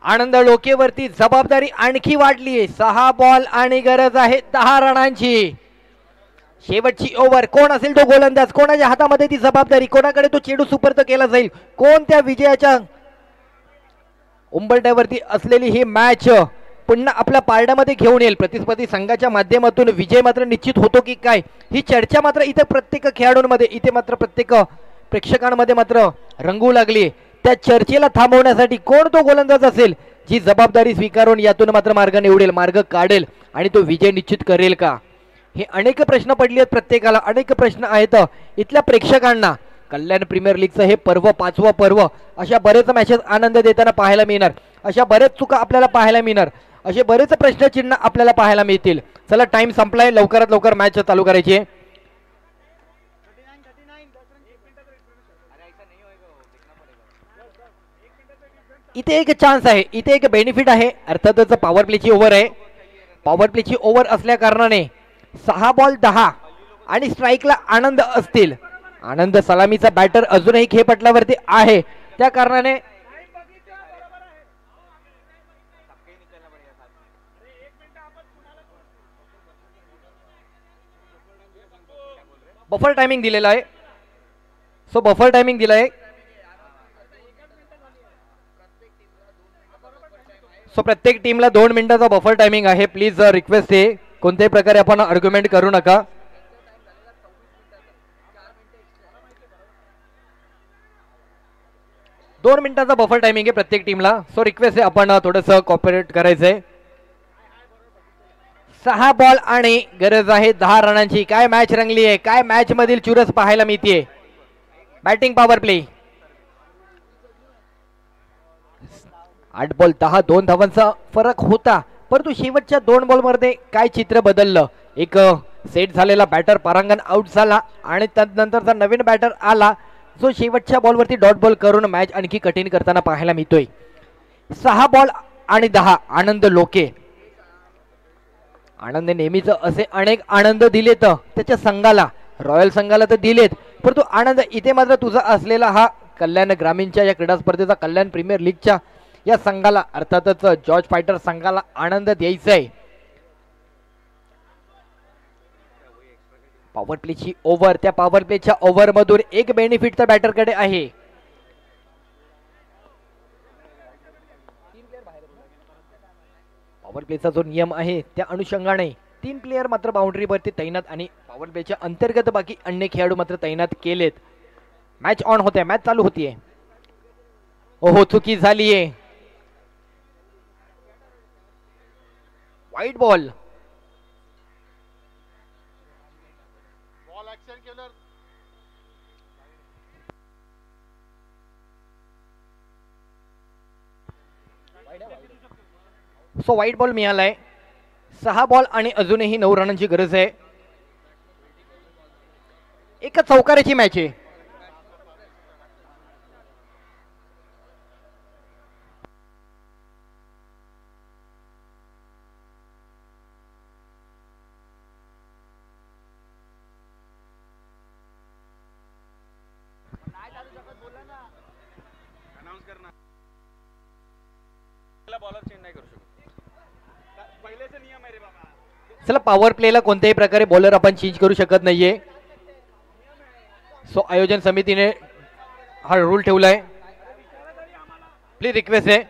Speaker 3: आनंद डोकेवरती, जबाबदारी आणखी वाढली. 6 बॉल आणि गरज आहे 10 रनांची. शेवटची ओव्हर. कोण असेल तो गोलंदाज, कोणाच्या हातामध्ये ती जबाबदारी, कोणाकडे तो चेंडू सुपूर्द केला जाईल, कोण त्या विजयाच्या उंबरठ्यावरती असलेली ही मॅच पुन्हा आपल्या पारड्यामध्ये घेऊन येईल. प्रतिस्पर्धी संघाच्या माध्यमातून विजय मात्र निश्चित होतो की काय, ही चर्चा मात्र इथे प्रत्येक खेळाडूंमध्ये, इथे मात्र प्रत्येक प्रेक्षकांमध्ये मात्र रंगू लागली. त्या चर्चेला थांबवण्यासाठी कोण तो गोलंदाज असेल जी जबाबदारी स्वीकारून यातून मात्र मार्ग निवडेल, मार्ग काढेल आणि तो विजय निश्चित करेल का, हे अनेक प्रश्न पडले आहेत प्रत्येकाला. अनेक प्रश्न आहेत इथल्या प्रेक्षकांना. कल्याण प्रीमियर लीगचं हे पर्व, 5वं पर्व, अशा बरेच मॅचेस आनंद देताना पाहायला मिळणार, अशा बरेच चुका आपल्याला पाहायला मिळणार, असे बरेच प्रश्नचिन्ह आपल्याला पाहायला मिळतील. चला, टाइम संपलाय, लवकरात लवकर मॅच चालू करायची आहे. इथे एक चान्स आहे, इथे एक बेनिफिट आहे. अर्थातच पॉवर प्लेची ओव्हर आहे. पॉवर प्लेची ओव्हर असल्या कारणाने 6 बॉल 10 आणि स्ट्राईकला आनंद असतील. आनंद सलामीचा बॅटर अजूनही खेळपटलावरती आहे, त्या कारणाने बफर टायमिंग दिलेला आहे. सो बफर टायमिंग दिला आहे. सो प्रत्येक टीमला 2 मिनिटाचा बफर टायमिंग आहे. प्लीज रिक्वेस्ट आहे, कोणत्याही प्रकारे आपण आर्ग्युमेंट करू नका. दोन मिनिटाचा बफर टायमिंग आहे प्रत्येक टीमला. सो रिक्वेस्ट आहे, आपण थोडंसं कॉपरेट करायचंय. 6 बॉल आणि गरज आहे 10 रनांची. काय मॅच रंगली आहे, काय मॅच मधील चुरस पाहायला मिळते. Batting power play. 8 बॉल 10, 2 धावांचा फरक होता, परंतु शेवटच्या 2 बॉल मध्ये काय चित्र बदललं. एक सेट झालेला बॅटर परांगण आउट झाला आणि त्यानंतरचा नवीन बॅटर आला जो शेवटच्या बॉलवरती डॉट बॉल करून मॅच आणखी कठीण करताना पाहायला मिळतोय. 6 बॉल आणि 10 आनंद लोके. आनंद नेहमीच असे अनेक आनंद दिलेत त्याच्या संघाला, रॉयल संघाला तर दिलेत, परंतु आनंद इथे मात्र तुझा असलेला हा कल्याण ग्रामीणच्या या क्रीडा स्पर्धेचा, कल्याण प्रीमियर लीगच्या या संघाला अर्थातच जॉर्ज फायटर संघाला आनंद द्यायचा आहे. पॉवर प्लेची ओव्हर, त्या पॉवर प्लेच्या ओव्हर मधून एक बेनिफिट तर बॅटरकडे आहे. पॉवर प्लेचा जो नियम आहे त्या अनुषंगाने 3 प्लेयर मात्र बाउंड्रीवरती तैनात आणि पॉवर प्लेच्या अंतर्गत बाकी अन्य खेळाडू मात्र तैनात केलेत. मॅच ऑन होते, मॅच चालू होतीये. ओहो, चुकी झालीये. वाईट बॉल.
Speaker 5: बॉल ऍक्शन केलं.
Speaker 3: सो वाईट बॉल मिळालाय. 6 बॉल आणि अजूनही 9 रनांची गरज आहे. एका चौकाराची मॅच आहे. चला, पॉवर प्लेला कोणत्याही प्रकारे बॉलर आपण चेंज करू शकत नाहीये. सो आयोजन समितीने हा रूल ठेवलाय. प्लीज रिक्वेस्ट आहे.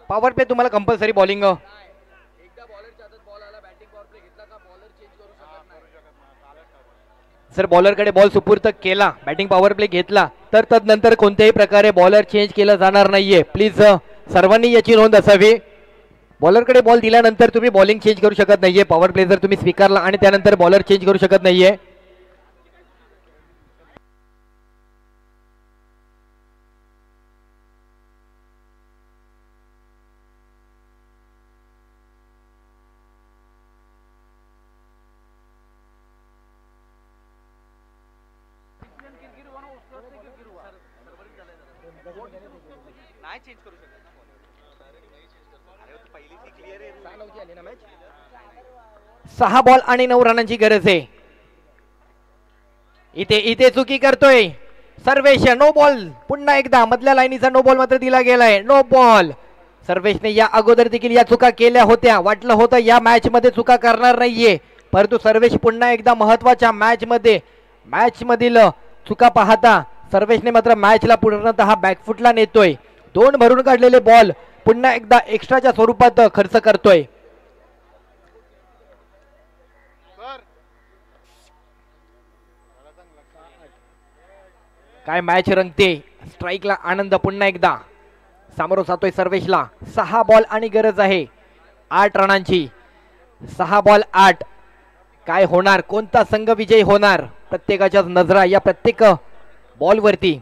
Speaker 3: पॉवर प्ले तुम्हाला कंपल्सरी बॉलिंग. जर बॉलरकडे बॉल सुपूर्त केला, बॅटिंग पॉवर प्ले घेतला, तर तदनंतर कोणत्याही प्रकारे बॉलर चेंज केला जाणार नाहीये. प्लीज सर्वांनी याची नोंद असावी. बॉलरकडे बॉल दिल्यानंतर तुम्ही बॉलिंग चेंज करू शकत नाहीये. पॉवर प्ले जर तुम्ही स्वीकारला आणि त्यानंतर बॉलर चेंज करू शकत नाहीये. सहा बॉल आणि 9 रनांची गरज आहे. इथे चुकी करतोय सर्वेश. No ball. पुन्हा एकदा मधल्या लाईनीचा नो बॉल मात्र दिला गेलाय. No ball. सर्वेशने या अगोदर देखील या चुका केल्या होत्या. वाटलं होतं या मॅच मध्ये चुका करणार नाहीये, परंतु सर्वेश पुन्हा एकदा महत्वाच्या मॅच मधील चुका पाहता सर्वेशने मात्र मॅचला पूर्णतः बॅकफुटला नेतोय. 2 भरून काढलेले बॉल पुन्हा एकदा एक्स्ट्राच्या स्वरूपात खर्च करतोय. काय मॅच रंगते. स्ट्राईकला आनंद पुन्हा एकदा सामोरं जातोय सर्वेशला. 6 बॉल आणि गरज आहे 8 रनांची. 6 बॉल 8. काय होणार, कोणता संघ विजयी होणार, प्रत्येकाच्या नजरा या प्रत्येक बॉलवरती.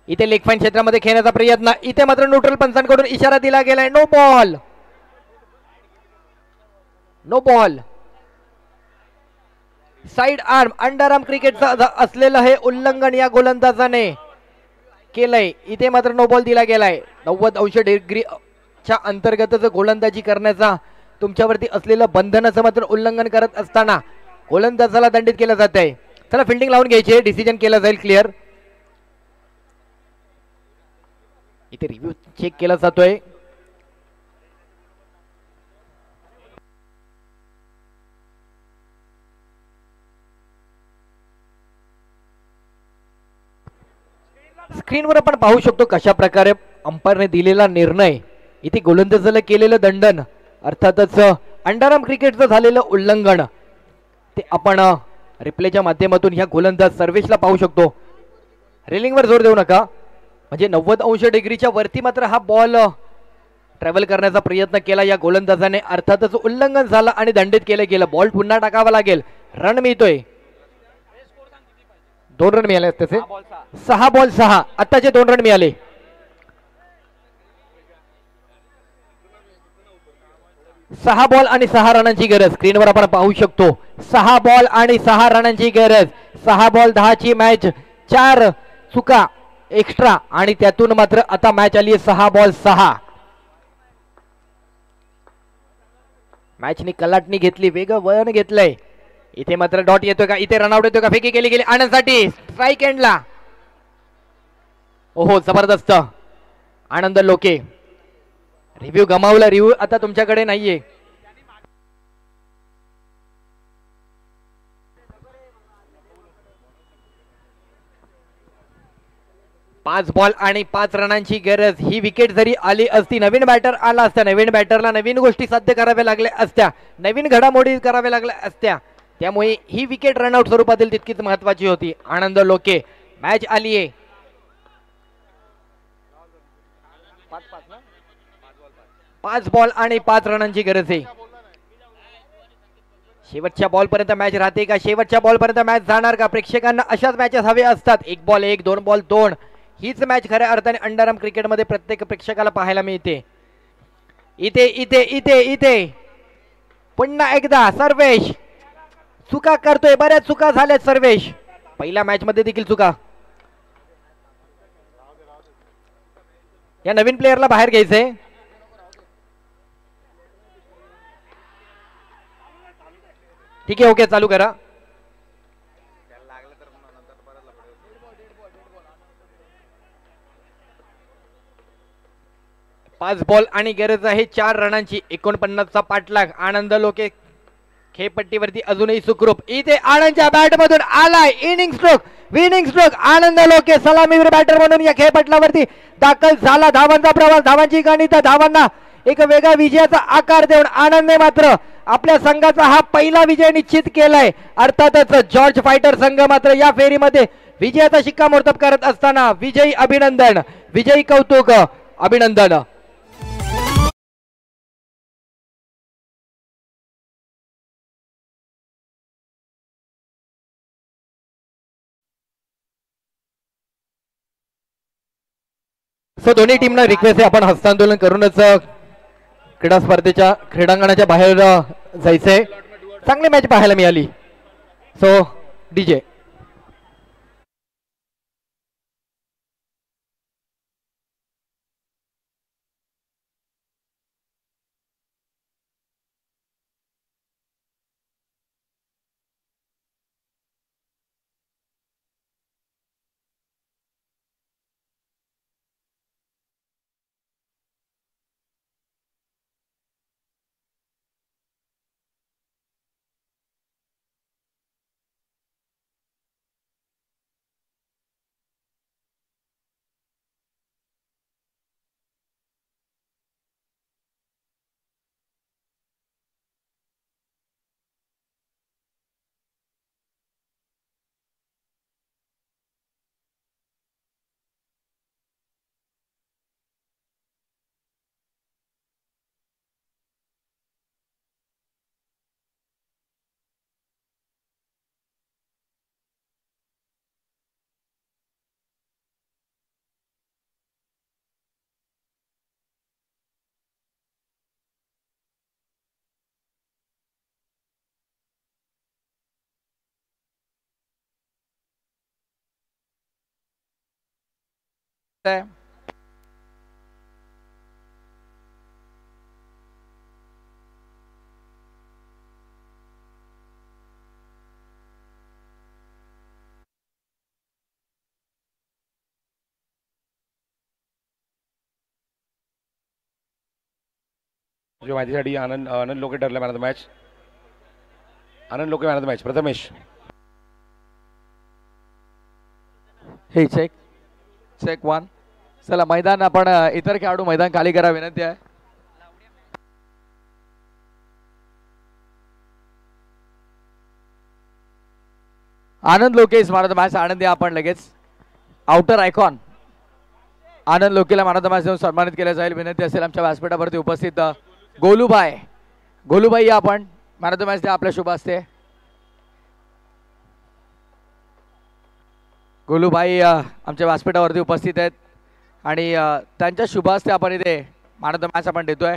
Speaker 3: इथे लेग फाईन क्षेत्रामध्ये खेळण्याचा प्रयत्न. इथे मात्र न्यूट्रल पंचांकडून इशारा दिला गेलाय. No ball. No ball. Side arm under arm क्रिकेटचा असलेलं हे उल्लंघन या गोलंदाजाने केलंय. इथे मात्र नो बॉल दिला गेलाय. 90° अंतर्गत गोलंदाजी करण्याचा तुमच्यावरती असलेलं बंधनाचं मात्र उल्लंघन करत असताना गोलंदाजाला दंडित केलं जात आहे. चला, फिल्डिंग लावून घ्यायची. डिसिजन केला जाईल क्लिअर. इथे रिव्ह्यू चेक केला जातोय. स्क्रीनवर आपण पाहू शकतो कशा प्रकारे अंपायरने दिलेला निर्णय. इथे गोलंदाजाला केलेलं दंडन, अर्थातच अंडरआर्म क्रिकेटचं झालेलं उल्लंघन, ते आपण रिप्लेच्या माध्यमातून ह्या गोलंदाज सर्वेशला पाहू शकतो. रेलिंगवर जोर देऊ नका, म्हणजे 90° वरती मात्र हा बॉल ट्रॅव्हल करण्याचा प्रयत्न केला या गोलंदाजाने. अर्थातच उल्लंघन झालं आणि दंडित केलं गेलं. बॉल पुन्हा टाकावा लागेल. रन मिळतोय. 2 रन मिळाले तसे 6 बॉल 6 आत्ताचे 2 रन मिळाले. सहा बॉल आणि 6 रनांची गरज स्क्रीनवर आपण पाहू शकतो. 6 बॉल आणि 6 रनांची गरज. 6 बॉल 10 ची मॅच, 4 चुका एक्स्ट्रा आणि त्यातून मात्र आता मॅच आली 6 बॉल 6. मॅचनी कलाटणी घेतली, वेग वळण घेतलंय. इथे मात्र डॉट येतोय का, इथे रनआउट येतोय का, फेकी केली गेली आनंदसाठी स्ट्राईक एंडला. ओहो जबरदस्त आनंद लोके. रिव्ह्यू गमावला, रिव्ह्यू आता तुमच्याकडे नाहीये. पाच बॉल आणि 5 रनांची गरज. ही विकेट जरी आली असती, नवीन बॅटर आला असता, नवीन बॅटरला नवीन गोष्टी साध्य कराव्या लागल्या असत्या, नवीन घडामोडी कराव्या लागल्या असत्या. त्यामुळे ही विकेट रनआउट स्वरूपातील तितकीच महत्वाची होती. आनंद लोके मॅच आली आहे 5 बॉल आणि 5 रनांची गरज आहे. शेवटच्या बॉल पर्यंत मॅच राहते का, शेवटच्या बॉल पर्यंत मॅच जाणार का. प्रेक्षकांना अशाच मॅचेस हवे असतात. 1 बॉल 1, 2 बॉल 2. हीच मॅच खऱ्या अर्थाने अंडरआर्म क्रिकेटमध्ये प्रत्येक प्रेक्षकाला पाहायला मिळते. इथे इथे इथे इथे पुन्हा एकदा सर्वेश चुका करतोय, बऱ्याच चुका झाल्यात सर्वेश. पहिल्या मॅच मध्ये देखील चुका. या नवीन प्लेयरला बाहेर घ्यायचंय. ठीक आहे, ओके चालू करा. पाच बॉल आणि गरज आहे 4 रनांची. 49चा पाठलाग. आनंद लोके खेळपट्टीवरती अजूनही सुखरूप. इथे आनंदच्या बॅट मधून आलाय इनिंग स्ट्रोक, विनिंग स्ट्रोक. आनंद लोके सलामीवीर बॅटर म्हणून या खेळपटलावरती दाखल झाला. धावांचा प्रवास, धावांची गाणी, तर धावांना एक वेगळा विजयाचा आकार देऊन आनंदने मात्र आपल्या संघाचा हा पहिला विजय निश्चित केलाय. अर्थातच जॉर्ज फायटर संघ मात्र या फेरीमध्ये विजयाचा शिक्कामोर्तब करत असताना विजयी अभिनंदन, विजयी कौतुक, अभिनंदन. सो दोन्ही टीमना रिक्वेस्ट आहे आपण हस्तांदोलन करूनच क्रीडा स्पर्धेच्या क्रीडांगणाच्या बाहेर जायचंय. चांगली मॅच पाहायला मिळाली. सो डीजे
Speaker 1: माहितीसाठी आनंद आनंद लोके ठरला मॅन ऑफ द मॅच. आनंद लोके man of the match. Prathamesh
Speaker 2: हे चेक चेक 1. चला मैदान आपण इतर खेळाडू मैदान खाली करा विनंती आहे. Anand Loke is man of the match. Anand आपण लगेच आउटर आयकॉन आनंद लोकेला मॅन ऑफ द मॅच देऊन सन्मानित केलं जाईल. विनंती असेल आमच्या व्यासपीठावरती उपस्थित गोलूबाई आपण मॅन ऑफ द मॅच द्या आपल्या शुभ हस्ते. गोलूभाई आमच्या व्यासपीठावरती उपस्थित आहेत आणि त्यांच्या शुभ हस्ते आपण इथे मॅन ऑफ द मॅच आपण देतोय.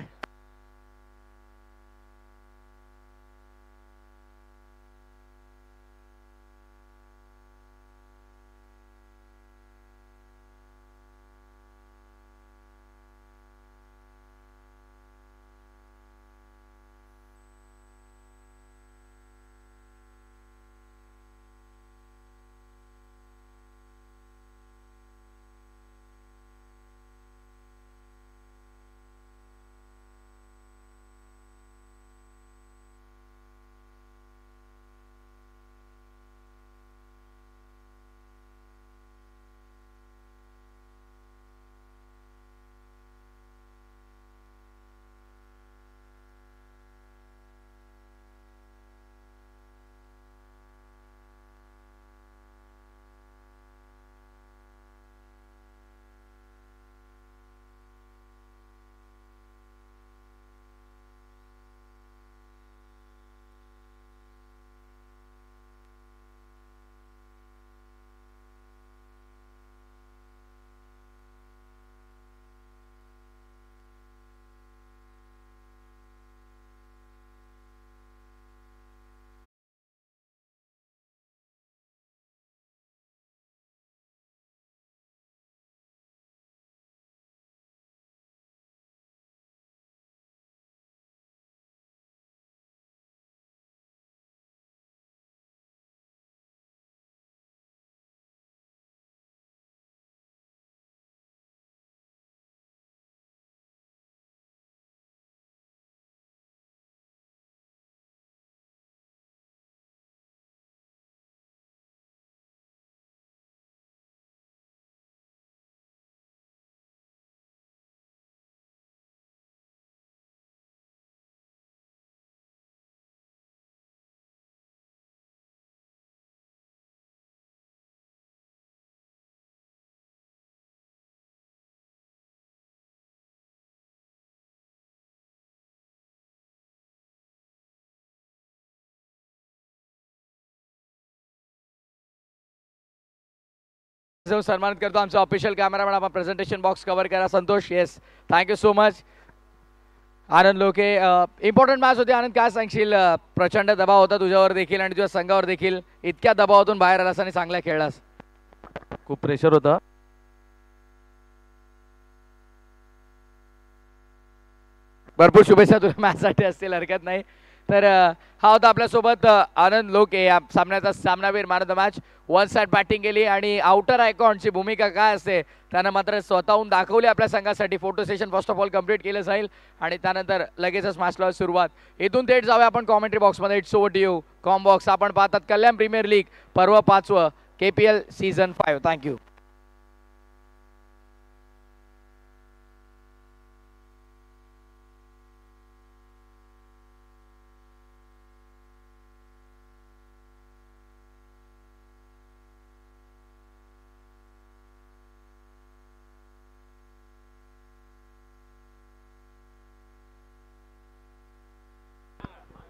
Speaker 2: सन्मानित करतो आमचा ऑफिशियल कॅमेरामॅन. आपण प्रेझेंटेशन बॉक्स कव्हर करा. Santosh. Yes, thank you so much. Anand Loke, important match होती. आनंद, काय सांगशील? प्रचंड दबाव होता तुझ्यावर देखील आणि तुझ्या संघावर देखील. इतक्या दबावातून बाहेर आलास आणि चांगला खेळलास.
Speaker 6: खूप प्रेशर होता.
Speaker 2: भरपूर शुभेच्छा तुला मॅचसाठी असतील, हरकत नाही. तर हा होता आपल्यासोबत आनंद लोके, या सामन्याचा सामनावीर, man of the match. One side batting केली आणि आउटर आयकॉनची भूमिका काय असते त्यानं मात्र स्वतःहून दाखवली आपल्या संघासाठी. Photo session first of all complete केलं जाईल आणि त्यानंतर लगेचच मॅचला सुरुवात. इथून थेट जाऊया आपण कॉमेंट्री बॉक्समध्ये. It's over to you com box. आपण पाहतात कल्याण प्रीमियर लीग पर्व 5 KPL season 5. Thank you.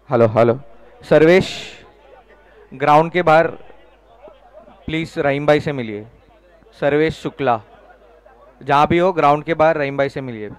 Speaker 6: Hello hello Sarvesh, ground के बाहर प्लीज़ रहीम भाई से मिलिए. सर्वेश शुक्ला, जहाँ भी हो ग्राउंड के बाहर रहीम भाई से मिलिए.